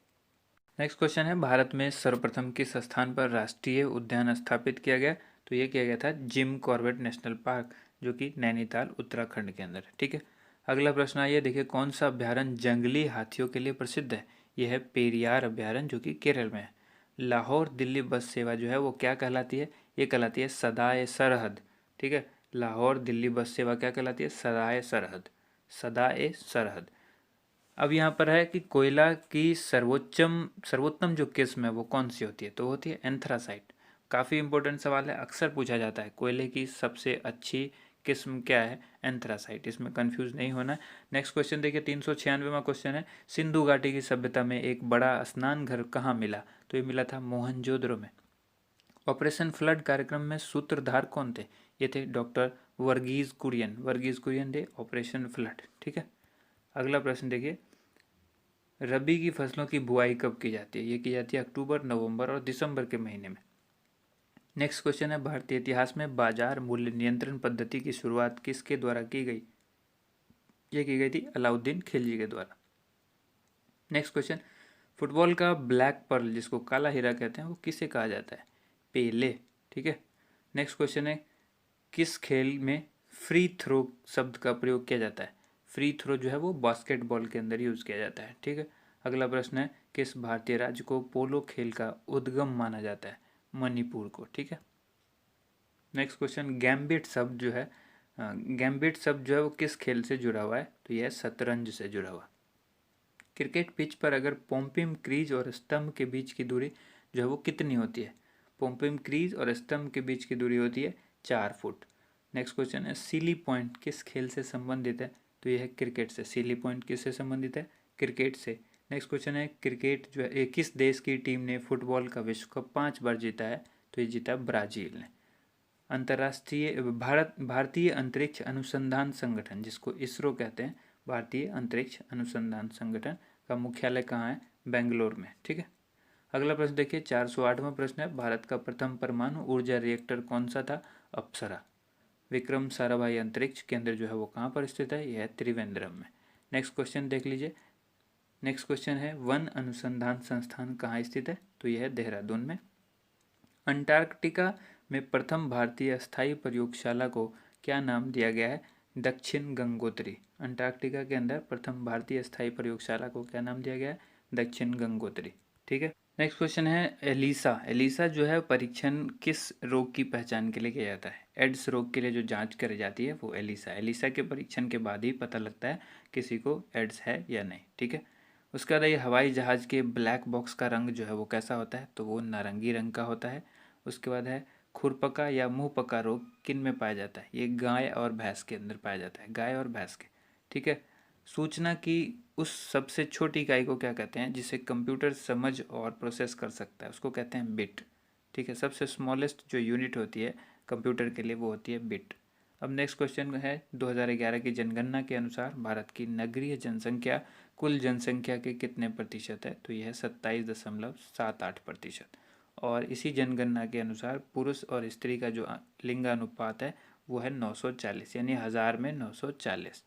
नेक्स्ट क्वेश्चन है, भारत में सर्वप्रथम किस स्थान पर राष्ट्रीय उद्यान स्थापित किया गया? तो ये किया गया था जिम कॉर्बेट नेशनल पार्क, जो कि नैनीताल उत्तराखंड के अंदर है। ठीक है, अगला प्रश्न आइए देखिए, कौन सा अभ्यारण्य जंगली हाथियों के लिए प्रसिद्ध है? यह है पेरियार अभ्यारण्य, जो कि केरल में है। लाहौर दिल्ली बस सेवा जो है वो क्या कहलाती है? ये कहलाती है सदाए सरहद। ठीक है, लाहौर दिल्ली बस सेवा क्या कहलाती है? सदाए सरहद, सदाए सरहद। अब यहाँ पर है कि कोयला की सर्वोत्तम जो किस्म है वो कौन सी होती है? तो होती है एंथ्रासाइट। काफ़ी इंपॉर्टेंट सवाल है, अक्सर पूछा जाता है, कोयले की सबसे अच्छी किस्म क्या है? एंथ्रासाइट, इसमें कंफ्यूज नहीं होना है। नेक्स्ट क्वेश्चन देखिए, 396वां क्वेश्चन है, सिंधु घाटी की सभ्यता में एक बड़ा स्नान घर कहाँ मिला? तो ये मिला था मोहनजोदड़ो में। ऑपरेशन फ्लड कार्यक्रम में सूत्रधार कौन थे? ये थे डॉक्टर वर्गीज कुरियन। वर्गीज कुरियन थे ऑपरेशन फ्लड। ठीक है, अगला प्रश्न देखिए, रबी की फसलों की बुआई कब की जाती है? ये की जाती है अक्टूबर, नवंबर और दिसंबर के महीने में। नेक्स्ट क्वेश्चन है, भारतीय इतिहास में बाजार मूल्य नियंत्रण पद्धति की शुरुआत किसके द्वारा की गई? ये की गई थी अलाउद्दीन खिलजी के द्वारा। नेक्स्ट क्वेश्चन, फुटबॉल का ब्लैक पर्ल जिसको काला हीरा कहते हैं वो किसे कहा जाता है? पेले। ठीक है, नेक्स्ट क्वेश्चन है, किस खेल में फ्री थ्रो शब्द का प्रयोग किया जाता है? फ्री थ्रो जो है वो बास्केटबॉल के अंदर यूज़ किया जाता है। ठीक है, अगला प्रश्न है, किस भारतीय राज्य को पोलो खेल का उद्गम माना जाता है? मणिपुर को। ठीक है, नेक्स्ट क्वेश्चन, गैम्बिट शब्द जो है, गैम्बिट शब्द जो है वो किस खेल से जुड़ा हुआ है? तो यह शतरंज से जुड़ा हुआ। क्रिकेट पिच पर अगर पोम्पिम क्रीज और स्तंभ के बीच की दूरी जो है वो कितनी होती है? पोम्पिम क्रीज और स्तंभ के बीच की दूरी होती है 4 फुट। नेक्स्ट क्वेश्चन है, सीली पॉइंट किस खेल से संबंधित है? तो यह है क्रिकेट से। सीली पॉइंट किससे संबंधित है? क्रिकेट से। नेक्स्ट क्वेश्चन है, क्रिकेट जो है किस देश की टीम ने फुटबॉल का विश्व कप 5 बार जीता है? तो ये जीता ब्राज़ील ने। अंतर्राष्ट्रीय भारतीय अंतरिक्ष अनुसंधान संगठन जिसको इसरो कहते हैं, भारतीय अंतरिक्ष अनुसंधान संगठन का मुख्यालय कहाँ है? बेंगलोर में। ठीक है, अगला प्रश्न देखिए, 408वां प्रश्न है, भारत का प्रथम परमाणु ऊर्जा रिएक्टर कौन सा था? अप्सरा। विक्रम साराभाई अंतरिक्ष केंद्र जो है वो कहाँ पर स्थित है? यह है त्रिवेंद्रम में। नेक्स्ट क्वेश्चन देख लीजिए, नेक्स्ट क्वेश्चन है, वन अनुसंधान संस्थान कहाँ स्थित है? तो यह है देहरादून में। अंटार्कटिका में प्रथम भारतीय स्थायी प्रयोगशाला को क्या नाम दिया गया है? दक्षिण गंगोत्री। अंटार्कटिका के अंदर प्रथम भारतीय स्थायी प्रयोगशाला को क्या नाम दिया गया है? दक्षिण गंगोत्री। ठीक है, नेक्स्ट क्वेश्चन है, एलिसा। एलिसा जो है परीक्षण किस रोग की पहचान के लिए किया जाता है? एड्स रोग के लिए जो जांच करी जाती है वो एलिसा। एलिसा के परीक्षण के बाद ही पता लगता है किसी को एड्स है या नहीं। ठीक है, उसके बाद ये हवाई जहाज़ के ब्लैक बॉक्स का रंग जो है वो कैसा होता है? तो वो नारंगी रंग का होता है। उसके बाद है, खुरपका या मुंह पका रोग किन में पाया जाता है? ये गाय और भैंस के अंदर पाया जाता है, गाय और भैंस के। ठीक है, सूचना की उस सबसे छोटी इकाई को क्या कहते हैं जिसे कंप्यूटर समझ और प्रोसेस कर सकता है? उसको कहते हैं बिट। ठीक है, सबसे स्मॉलेस्ट जो यूनिट होती है कंप्यूटर के लिए वो होती है बिट। अब नेक्स्ट क्वेश्चन है 2011 की जनगणना के अनुसार भारत की नगरीय जनसंख्या कुल जनसंख्या के कितने प्रतिशत है? तो यह है 27.78%। और इसी जनगणना के अनुसार पुरुष और स्त्री का जो लिंगानुपात है वो है 940, यानी 1000 में 940।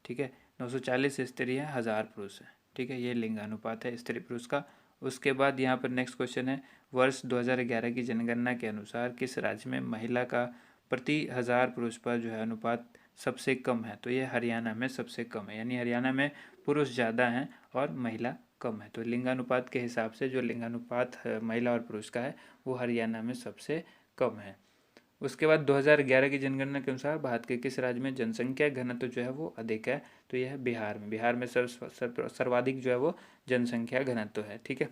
ठीक है, 940 स्त्री है, 1000 पुरुष है। ठीक है, ये लिंगानुपात है स्त्री पुरुष का। उसके बाद यहाँ पर नेक्स्ट क्वेश्चन है, वर्ष 2011 की जनगणना के अनुसार किस राज्य में महिला का प्रति 1000 पुरुष पर जो है अनुपात सबसे कम है? तो ये हरियाणा में सबसे कम है, यानी हरियाणा में पुरुष ज़्यादा हैं और महिला कम है। तो लिंगानुपात के हिसाब से जो लिंगानुपात महिला और पुरुष का है वो हरियाणा में सबसे कम है। उसके बाद 2011 की जनगणना के अनुसार भारत के किस राज्य में जनसंख्या घनत्व जो है वो अधिक है? तो यह है बिहार में। बिहार में सर्वाधिक जो है वो जनसंख्या घनत्व है। ठीक है,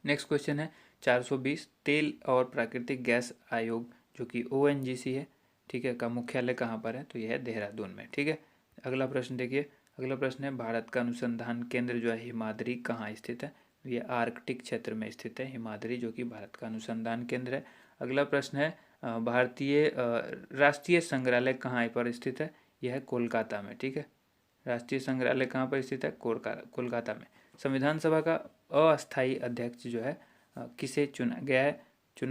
नेक्स्ट क्वेश्चन है 420, तेल और प्राकृतिक गैस आयोग जो कि ONGC है, ठीक है, का मुख्यालय कहाँ पर है? तो यह है देहरादून में। ठीक है, अगला प्रश्न देखिए, अगला प्रश्न है भारत का अनुसंधान केंद्र जो है हिमाद्री कहाँ स्थित है? ये आर्कटिक क्षेत्र में स्थित है हिमाद्री, जो कि भारत का अनुसंधान केंद्र है। अगला प्रश्न है भारतीय राष्ट्रीय संग्रहालय कहाँ पर स्थित है? यह है कोलकाता में। ठीक है, राष्ट्रीय संग्रहालय कहाँ पर स्थित है? कोलकाता में। संविधान सभा का अस्थायी अध्यक्ष जो है किसे चुना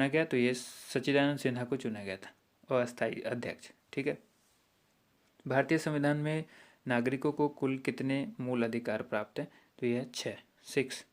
गया? तो ये सच्चिदानंद सिन्हा को चुना गया था अस्थायी अध्यक्ष। ठीक है, भारतीय संविधान में नागरिकों को कुल कितने मूल अधिकार प्राप्त हैं? तो यह 6।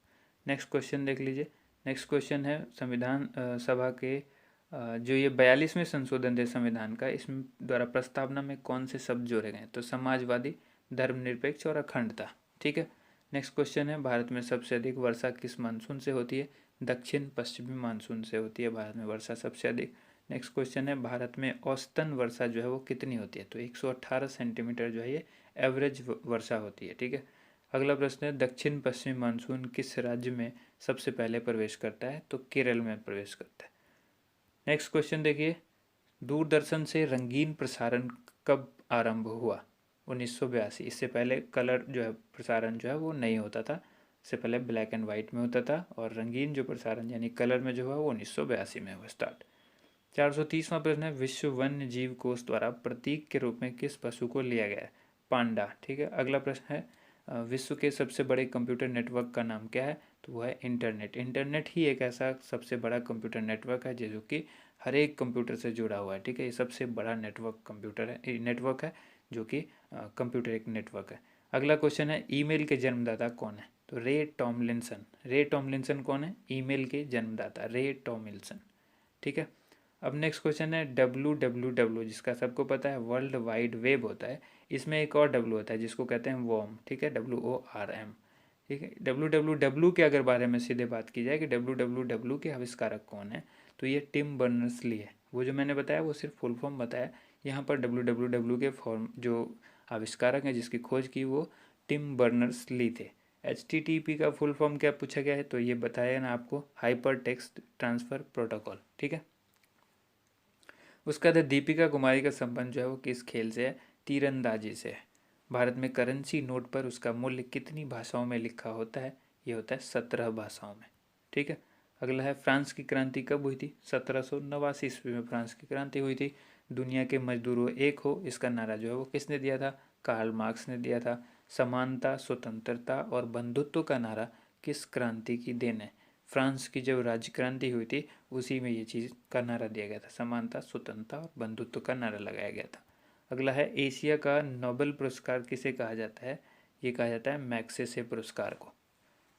नेक्स्ट क्वेश्चन देख लीजिए। नेक्स्ट क्वेश्चन है संविधान सभा के जो ये 42वें संशोधन है संविधान का, इसमें द्वारा प्रस्तावना में कौन से शब्द जोड़े गए? तो समाजवादी, धर्मनिरपेक्ष और अखंडता। ठीक है, नेक्स्ट क्वेश्चन है भारत में सबसे अधिक वर्षा किस मानसून से होती है? दक्षिण पश्चिमी मानसून से होती है भारत में वर्षा सबसे अधिक। नेक्स्ट क्वेश्चन है भारत में औसतन वर्षा जो है वो कितनी होती है? तो 118 सेंटीमीटर जो है ये एवरेज वर्षा होती है। ठीक है, अगला प्रश्न है दक्षिण पश्चिमी मानसून किस राज्य में सबसे पहले प्रवेश करता है? तो केरल में प्रवेश करता है। नेक्स्ट क्वेश्चन देखिए, दूरदर्शन से रंगीन प्रसारण कब आरंभ हुआ? 1982। इससे पहले कलर जो है प्रसारण जो है वो नहीं होता था, इससे पहले ब्लैक एंड वाइट में होता था, और रंगीन जो प्रसारण यानी कलर में जो है वो 1982 में हुआ स्टार्ट। 430वां प्रश्न है विश्व वन्य जीव कोष द्वारा प्रतीक के रूप में किस पशु को लिया गया है? पांडा। ठीक है, अगला प्रश्न है विश्व के सबसे बड़े कंप्यूटर नेटवर्क का नाम क्या है? तो वह है इंटरनेट। इंटरनेट ही एक ऐसा सबसे बड़ा कंप्यूटर नेटवर्क है जो कि हर एक कंप्यूटर से जुड़ा हुआ है। ठीक है, ये सबसे बड़ा नेटवर्क है जो कि कंप्यूटर एक नेटवर्क है। अगला क्वेश्चन है ईमेल के जन्मदाता कौन है? तो रे टॉमलिंसन। रे टॉमलिंसन कौन है? ईमेल के जन्मदाता रे टॉमलिंसन। ठीक है, अब नेक्स्ट क्वेश्चन है WWW, जिसका सबको पता है वर्ल्ड वाइड वेब होता है, इसमें एक और W होता है जिसको कहते हैं वॉर्म। ठीक है, WORM। ठीक है, WWW के अगर बारे में सीधे बात की जाए कि WWW के आविष्कारक कौन है, तो ये टिम बर्नर्स ली है। वो जो मैंने बताया वो सिर्फ फुल फॉर्म बताया, यहाँ पर WWW के फॉर्म जो आविष्कारक हैं जिसकी खोज की वो टिम बर्नर्स ली थे। HTTP का फुल फॉर्म क्या पूछा गया है? तो ये बताया ना आपको, हाइपर टेक्स्ट ट्रांसफ़र प्रोटोकॉल। ठीक है, उसका बाद दीपिका कुमारी का संबंध जो है वो किस खेल से है? तीरंदाजी से है। भारत में करेंसी नोट पर उसका मूल्य कितनी भाषाओं में लिखा होता है? ये होता है 17 भाषाओं में। ठीक है, अगला है फ्रांस की क्रांति कब हुई थी? 1789 ईस्वी में फ्रांस की क्रांति हुई थी। दुनिया के मजदूरों एक हो, इसका नारा जो है वो किसने दिया था? कार्ल मार्क्स ने दिया था। समानता, स्वतंत्रता और बंधुत्व का नारा किस क्रांति की देन है? फ्रांस की जब राज्य क्रांति हुई थी उसी में ये चीज़ का नारा दिया गया था, समानता, स्वतंत्रता और बंधुत्व का नारा लगाया गया था। अगला है एशिया का नोबेल पुरस्कार किसे कहा जाता है? ये कहा जाता है मैग्सेसे पुरस्कार को।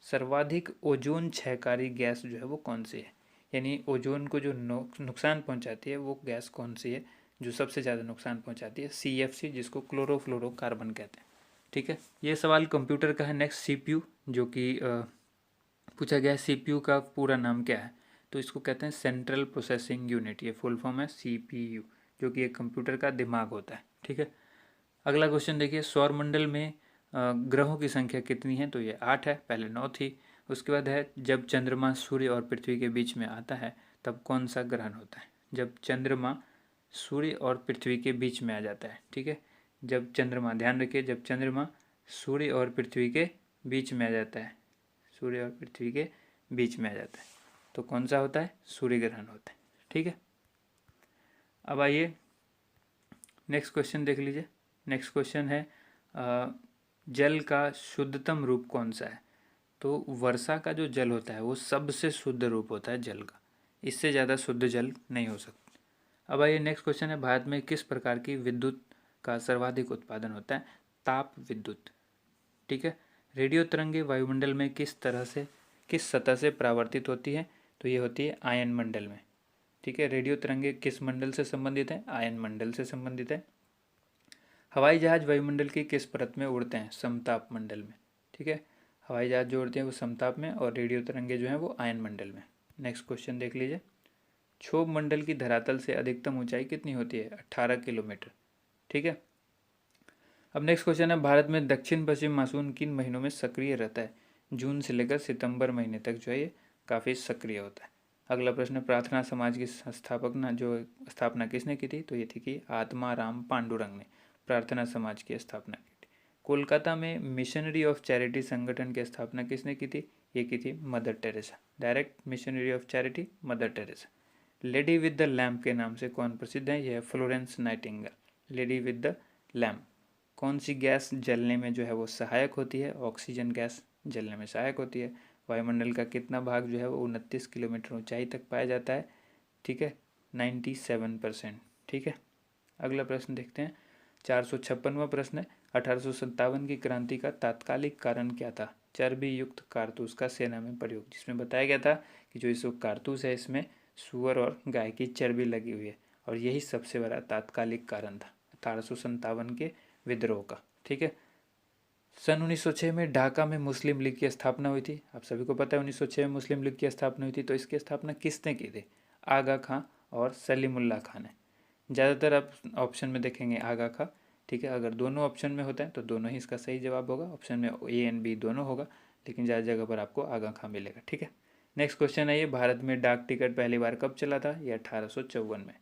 सर्वाधिक ओजोन क्षयकारी गैस जो है वो कौन सी है? यानी ओजोन को जो नुकसान पहुंचाती है वो गैस कौन सी है जो सबसे ज़्यादा नुकसान पहुंचाती है? CFC, जिसको क्लोरोफ्लोरोकार्बन कहते हैं। ठीक है, ये सवाल कंप्यूटर का है। नेक्स्ट CPU, जो कि पूछा गया है CPU का पूरा नाम क्या है? तो इसको कहते हैं सेंट्रल प्रोसेसिंग यूनिट, ये फुल फॉर्म है CPU, जो कि एक कंप्यूटर का दिमाग होता है। ठीक है, अगला क्वेश्चन देखिए, सौरमंडल में ग्रहों की संख्या कितनी है? तो ये 8 है, पहले 9 थी। उसके बाद है जब चंद्रमा सूर्य और पृथ्वी के बीच में आता है तब कौन सा ग्रहण होता है? जब चंद्रमा सूर्य और पृथ्वी के बीच में आ जाता है। ठीक है, जब चंद्रमा, ध्यान रखिए, जब चंद्रमा सूर्य और पृथ्वी के बीच में आ जाता है, सूर्य और पृथ्वी के बीच में आ जाता है तो कौन सा होता है? सूर्य ग्रहण होता है। ठीक है, अब आइए नेक्स्ट क्वेश्चन देख लीजिए। नेक्स्ट क्वेश्चन है जल का शुद्धतम रूप कौन सा है? तो वर्षा का जो जल होता है वो सबसे शुद्ध रूप होता है जल का, इससे ज़्यादा शुद्ध जल नहीं हो सकता। अब आइए नेक्स्ट क्वेश्चन है, भारत में किस प्रकार की विद्युत का सर्वाधिक उत्पादन होता है? ताप विद्युत। ठीक है। रेडियो तरंगे वायुमंडल में किस सतह से परावर्तित होती है? तो ये होती है आयन मंडल में। ठीक है। रेडियो तरंगे किस मंडल से संबंधित है? आयन मंडल से संबंधित है। हवाई जहाज वायुमंडल की किस परत में उड़ते हैं? समताप मंडल में। ठीक है। हवाई जहाज जो उड़ते हैं वो समताप में, और रेडियो तरंगे जो हैं वो आयन मंडल में। नेक्स्ट क्वेश्चन देख लीजिए। क्षोभ मंडल की धरातल से अधिकतम ऊंचाई कितनी होती है? 18 किलोमीटर। ठीक है। अब नेक्स्ट क्वेश्चन है, भारत में दक्षिण पश्चिम मानसून किन महीनों में सक्रिय रहता है? जून से लेकर सितंबर महीने तक जो है ये काफ़ी सक्रिय होता है। अगला प्रश्न, प्रार्थना समाज की स्थापना किसने की थी? तो ये थी कि आत्माराम पांडुरंग ने प्रार्थना समाज की स्थापना की थी। कोलकाता में मिशनरी ऑफ चैरिटी संगठन की स्थापना किसने की थी? ये की थी mother Teresa. Direct missionary of charity mother Teresa. Lady with the lamp के नाम से कौन प्रसिद्ध है? यह है Florence Nightingale. Lady with the lamp. कौन सी गैस जलने में जो है वो सहायक होती है? ऑक्सीजन गैस जलने में सहायक होती है। वायुमंडल का कितना भाग जो है वो 29 किलोमीटर ऊंचाई तक पाया जाता है? ठीक है, 97%। ठीक है। अगला प्रश्न देखते हैं, 456वां प्रश्न है, 1857 की क्रांति का तात्कालिक कारण क्या था? चर्बी युक्त कारतूस का सेना में प्रयोग, जिसमें बताया गया था कि जो इस कारतूस है इसमें सुअर और गाय की चर्बी लगी हुई है, और यही सबसे बड़ा तात्कालिक कारण था 1857 के विद्रोह का। ठीक है। सन 1906 में ढाका में मुस्लिम लीग की स्थापना हुई थी। आप सभी को पता है 1906 में मुस्लिम लीग की स्थापना हुई थी। तो इसकी स्थापना किसने की थी? आगा खां और सलीमुल्लाह खां ने। ज़्यादातर आप ऑप्शन में देखेंगे आगा खां। ठीक है। अगर दोनों ऑप्शन में होता है तो दोनों ही इसका सही जवाब होगा। ऑप्शन में ए एंड बी दोनों होगा, लेकिन ज़्यादा जगह पर आपको आगा खां मिलेगा। ठीक है। नेक्स्ट क्वेश्चन है, ये भारत में डाक टिकट पहली बार कब चला था? ये 1854 में।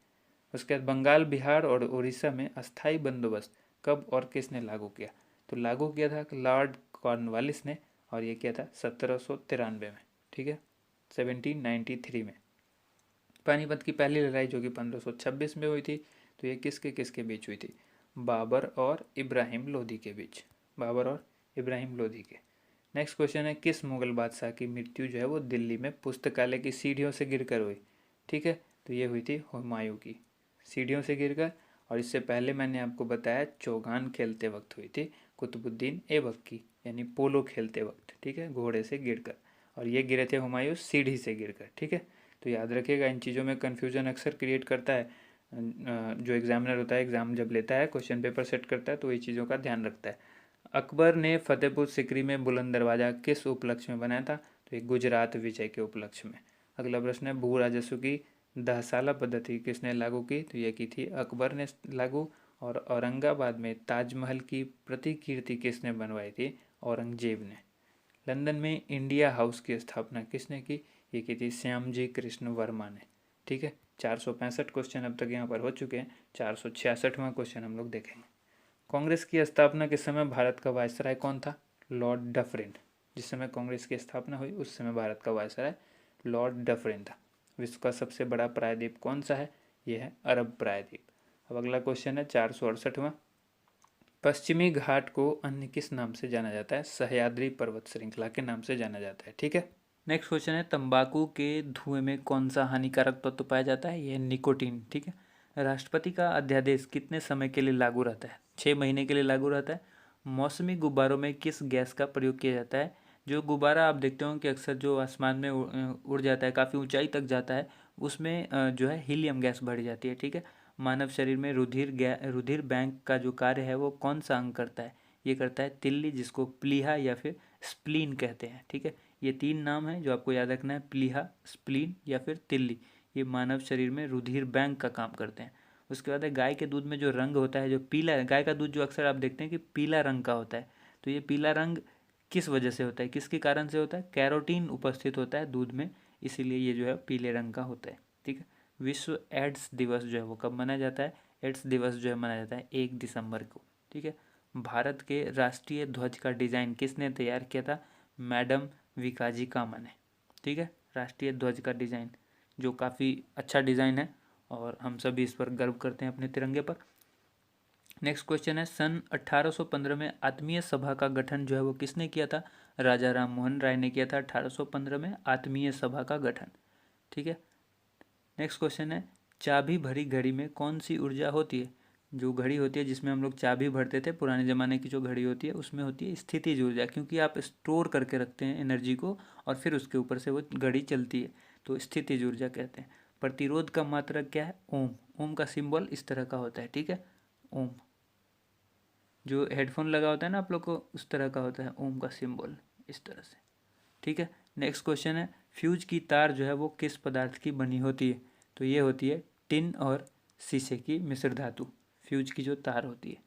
उसके बाद बंगाल, बिहार और उड़ीसा में अस्थाई बंदोबस्त कब और किसने लागू किया? तो लागू किया था लॉर्ड कॉर्नवालिस ने, और ये किया था 1793 में। ठीक है, 1793 में। पानीपत की पहली लड़ाई जो कि 1526 में हुई थी, तो ये किसके किसके बीच हुई थी? बाबर और इब्राहिम लोधी के बीच। बाबर और इब्राहिम लोधी के। नेक्स्ट क्वेश्चन है, किस मुगल बादशाह की मृत्यु जो है वो दिल्ली में पुस्तकालय की सीढ़ियों से गिरकर हुई? ठीक है, तो ये हुई थी हुमायूं की, सीढ़ियों से गिरकर। और इससे पहले मैंने आपको बताया चौगान खेलते वक्त हुई थी कुतुबुद्दीन ऐबक की, यानी पोलो खेलते वक्त। ठीक है, घोड़े से गिरकर। और ये गिरे थे हुमायूं सीढ़ी से गिरकर। ठीक है, तो याद रखिएगा, इन चीज़ों में कन्फ्यूजन अक्सर क्रिएट करता है। जो एग्जामिनर होता है, एग्ज़ाम जब लेता है, क्वेश्चन पेपर सेट करता है, तो ये चीज़ों का ध्यान रखता है। अकबर ने फतेहपुर सिकरी में बुलंद दरवाज़ा किस उपलक्ष्य में बनाया था? तो ये गुजरात विजय के उपलक्ष्य में। अगला प्रश्न है, भू राजस्व की दहसाला पद्धति किसने लागू की? तो ये की थी अकबर ने लागू। और औरंगाबाद में ताजमहल की प्रतिकृति किसने बनवाई थी? औरंगजेब ने। लंदन में इंडिया हाउस की स्थापना किसने की? ये की थी श्यामजी कृष्ण वर्मा ने। ठीक है, 465 क्वेश्चन अब तक यहाँ पर हो चुके हैं। 466वां क्वेश्चन हम लोग देखेंगे। कांग्रेस की स्थापना के समय भारत का वायसराय कौन था? Lord Dufferin. जिस समय कांग्रेस की स्थापना हुई उस समय भारत का वायसराय लॉर्ड डफरिन था। विश्व का सबसे बड़ा प्रायद्वीप कौन सा है? यह है अरब प्रायद्वीप। अब अगला क्वेश्चन है 468वां, पश्चिमी घाट को अन्य किस नाम से जाना जाता है? सह्याद्री पर्वत श्रृंखला के नाम से जाना जाता है। ठीक है। नेक्स्ट क्वेश्चन है, तंबाकू के धुएं में कौन सा हानिकारक तत्व पाया जाता है? यह निकोटीन। ठीक है। राष्ट्रपति का अध्यादेश कितने समय के लिए लागू रहता है? 6 महीने के लिए लागू रहता है। मौसमी गुब्बारों में किस गैस का प्रयोग किया जाता है? जो गुब्बारा आप देखते हो कि अक्सर जो आसमान में उड़ जाता है, काफ़ी ऊंचाई तक जाता है, उसमें जो है हीलियम गैस भरी जाती है। ठीक है। मानव शरीर में रुधिर बैंक का जो कार्य है वो कौन सा अंग करता है? ये करता है तिल्ली, जिसको प्लीहा या फिर स्प्लीन कहते हैं। ठीक है, ये 3 नाम हैं जो आपको याद रखना है, प्लीहा, स्प्लीन या फिर तिल्ली। ये मानव शरीर में रुधिर बैंक का काम करते हैं। उसके बाद है, गाय के दूध में जो रंग होता है, जो पीला, गाय का दूध जो अक्सर आप देखते हैं कि पीला रंग का होता है, तो ये पीला रंग किस वजह से होता है, किसके कारण से होता है? कैरोटीन उपस्थित होता है दूध में, इसीलिए ये जो है पीले रंग का होता है। ठीक है। विश्व एड्स दिवस जो है वो कब मनाया जाता है? एड्स दिवस जो है मनाया जाता है 1 दिसंबर को। ठीक है। भारत के राष्ट्रीय ध्वज का डिज़ाइन किसने तैयार किया था? मैडम विकाजी कामा ने। ठीक है, राष्ट्रीय ध्वज का डिज़ाइन जो काफ़ी अच्छा डिज़ाइन है, और हम सभी इस पर गर्व करते हैं अपने तिरंगे पर। नेक्स्ट क्वेश्चन है, सन 1815 में आत्मीय सभा का गठन जो है वो किसने किया था? राजा राम मोहन राय ने किया था 1815 में आत्मीय सभा का गठन। ठीक है। नेक्स्ट क्वेश्चन है, चाबी भरी घड़ी में कौन सी ऊर्जा होती है? जो घड़ी होती है जिसमें हम लोग चाबी भरते थे, पुराने ज़माने की जो घड़ी होती है उसमें होती है स्थितिज ऊर्जा, क्योंकि आप स्टोर करके रखते हैं एनर्जी को और फिर उसके ऊपर से वो घड़ी चलती है, तो स्थितिज ऊर्जा कहते हैं। प्रतिरोध का मात्रक क्या है? ओम। ओम का सिंबल इस तरह का होता है। ठीक है, ओम। जो हेडफोन लगा होता है ना आप लोग को, उस तरह का होता है ओम का सिंबल, इस तरह से। ठीक है। नेक्स्ट क्वेश्चन है, फ्यूज की तार जो है वो किस पदार्थ की बनी होती है? तो ये होती है टिन और शीशे की मिश्र धातु, फ्यूज की जो तार होती है।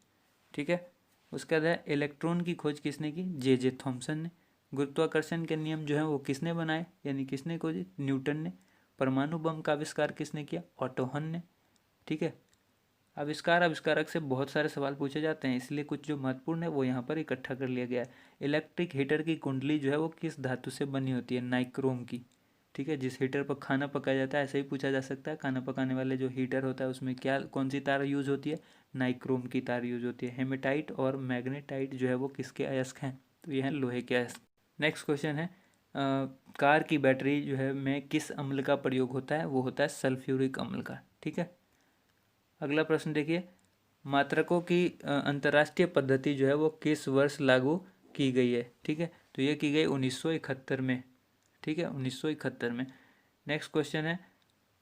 ठीक है। उसके बाद है, इलेक्ट्रॉन की खोज किसने की? जे थॉमसन ने। गुरुत्वाकर्षण के नियम जो है वो किसने बनाए, यानी किसने खोजे? न्यूटन ने। परमाणु बम का आविष्कार किसने किया? ऑटो हन ने। ठीक है। आविष्कारक से बहुत सारे सवाल पूछे जाते हैं, इसलिए कुछ जो महत्वपूर्ण है वो यहाँ पर इकट्ठा कर लिया गया है। इलेक्ट्रिक हीटर की कुंडली जो है वो किस धातु से बनी होती है? नाइक्रोम की। ठीक है। जिस हीटर पर खाना पकाया जाता है, ऐसे ही पूछा जा सकता है, खाना पकाने वाले जो हीटर होता है उसमें क्या कौन सी तार यूज होती है? नाइक्रोम की तार यूज होती है। हेमेटाइट और मैग्नेटाइट जो है वो किसके अयस्क हैं? तो ये हैं लोहे के अयस्क। नेक्स्ट क्वेश्चन है, कार की बैटरी जो है में किस अम्ल का प्रयोग होता है? वो होता है सल्फ्यूरिक अम्ल का। ठीक है। अगला प्रश्न देखिए, मात्रकों की अंतर्राष्ट्रीय पद्धति जो है वो किस वर्ष लागू की गई है? ठीक है, तो ये की गई 1971 में। ठीक है, 1971 में। नेक्स्ट क्वेश्चन है,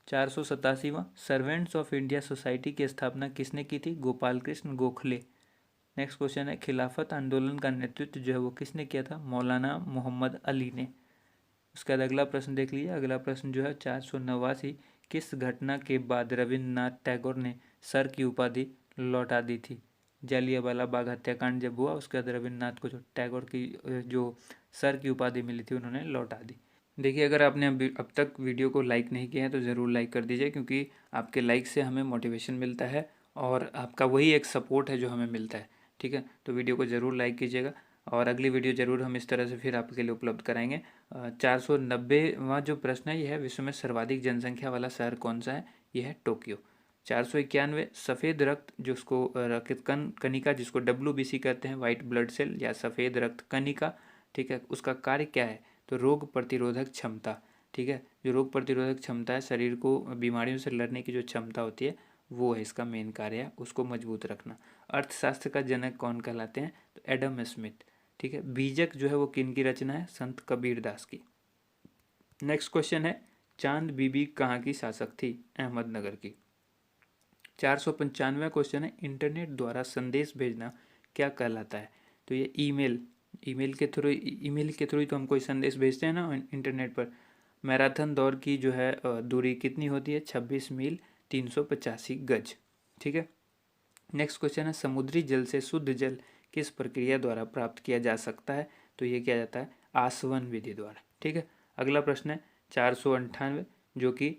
487वां, सर्वेंट्स ऑफ इंडिया सोसाइटी की स्थापना किसने की थी? गोपाल कृष्ण गोखले। नेक्स्ट क्वेश्चन है, खिलाफत आंदोलन का नेतृत्व जो है वो किसने किया था? मौलाना मोहम्मद अली ने। उसके बाद अगला प्रश्न देख लीजिए। अगला प्रश्न जो है 489, किस घटना के बाद रविन्द्रनाथ टैगोर ने सर की उपाधि लौटा दी थी? जालियांवाला बाग हत्याकांड जब हुआ उसके बाद रविन्द्रनाथ को जो टैगोर की जो सर की उपाधि मिली थी उन्होंने लौटा दी। देखिए, अगर आपने अब तक वीडियो को लाइक नहीं किया है तो ज़रूर लाइक कर दीजिए, क्योंकि आपके लाइक से हमें मोटिवेशन मिलता है और आपका वही एक सपोर्ट है जो हमें मिलता है। ठीक है, तो वीडियो को ज़रूर लाइक कीजिएगा और अगली वीडियो ज़रूर हम इस तरह से फिर आपके लिए उपलब्ध कराएंगे। 490वां जो प्रश्न है यह है, विश्व में सर्वाधिक जनसंख्या वाला शहर कौन सा है? यह है टोक्यो। 491, सफ़ेद रक्त जिसको रक्त कणिका जिसको WBC कहते हैं, वाइट ब्लड सेल या सफ़ेद रक्त कणिका, ठीक है, उसका कार्य क्या है? तो रोग प्रतिरोधक क्षमता। ठीक है, जो रोग प्रतिरोधक क्षमता है, शरीर को बीमारियों से लड़ने की जो क्षमता होती है वो है इसका मेन कार्य है, उसको मजबूत रखना। अर्थशास्त्र का जनक कौन कहलाते हैं? तो एडम स्मिथ। ठीक है। बीजक जो है वो किन की रचना है? संत कबीर दास की। नेक्स्ट क्वेश्चन है, चांद बीबी कहाँ की शासक थी? अहमदनगर की। 495वां क्वेश्चन है, इंटरनेट द्वारा संदेश भेजना क्या कहलाता है? तो ये ईमेल के थ्रू ही तो हम कोई संदेश भेजते हैं ना इंटरनेट पर। मैराथन दौड़ की जो है दूरी कितनी होती है? 26 मील 385 गज। ठीक है। नेक्स्ट क्वेश्चन है, समुद्री जल से शुद्ध जल किस प्रक्रिया द्वारा प्राप्त किया जा सकता है? तो ये किया जाता है आसवन विधि द्वारा। ठीक है। अगला प्रश्न है 498, जो कि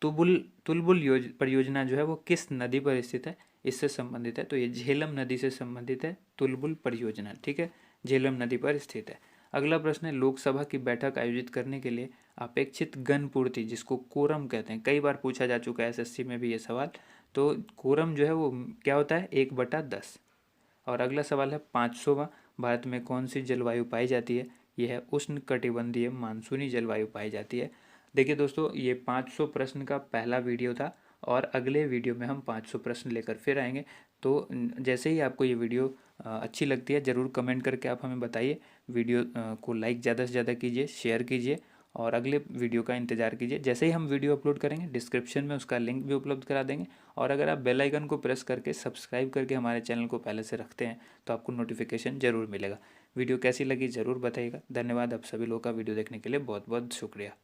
तुलबुल परियोजना जो है वो किस नदी पर स्थित है? इससे संबंधित है, तो ये झेलम नदी से संबंधित है तुलबुल परियोजना। ठीक है, झेलम नदी पर स्थित है। अगला प्रश्न है, लोकसभा की बैठक आयोजित करने के लिए अपेक्षित गण पूर्ति जिसको कोरम कहते हैं, कई बार पूछा जा चुका है SSC में भी ये सवाल। तो कोरम जो है वो क्या होता है? 1/10। और अगला सवाल है 500वां, भारत में कौन सी जलवायु पाई जाती है? यह है उष्ण कटिबंधीय मानसूनी जलवायु पाई जाती है। देखिए दोस्तों, ये 500 प्रश्न का पहला वीडियो था और अगले वीडियो में हम 500 प्रश्न लेकर फिर आएंगे। तो जैसे ही आपको ये वीडियो अच्छी लगती है ज़रूर कमेंट करके आप हमें बताइए। वीडियो को लाइक ज़्यादा से ज़्यादा कीजिए, शेयर कीजिए और अगले वीडियो का इंतज़ार कीजिए। जैसे ही हम वीडियो अपलोड करेंगे डिस्क्रिप्शन में उसका लिंक भी उपलब्ध करा देंगे। और अगर आप बेल आइकन को प्रेस करके सब्सक्राइब करके हमारे चैनल को पहले से रखते हैं तो आपको नोटिफिकेशन ज़रूर मिलेगा। वीडियो कैसी लगी ज़रूर बताइएगा। धन्यवाद आप सभी लोगों का वीडियो देखने के लिए, बहुत बहुत शुक्रिया।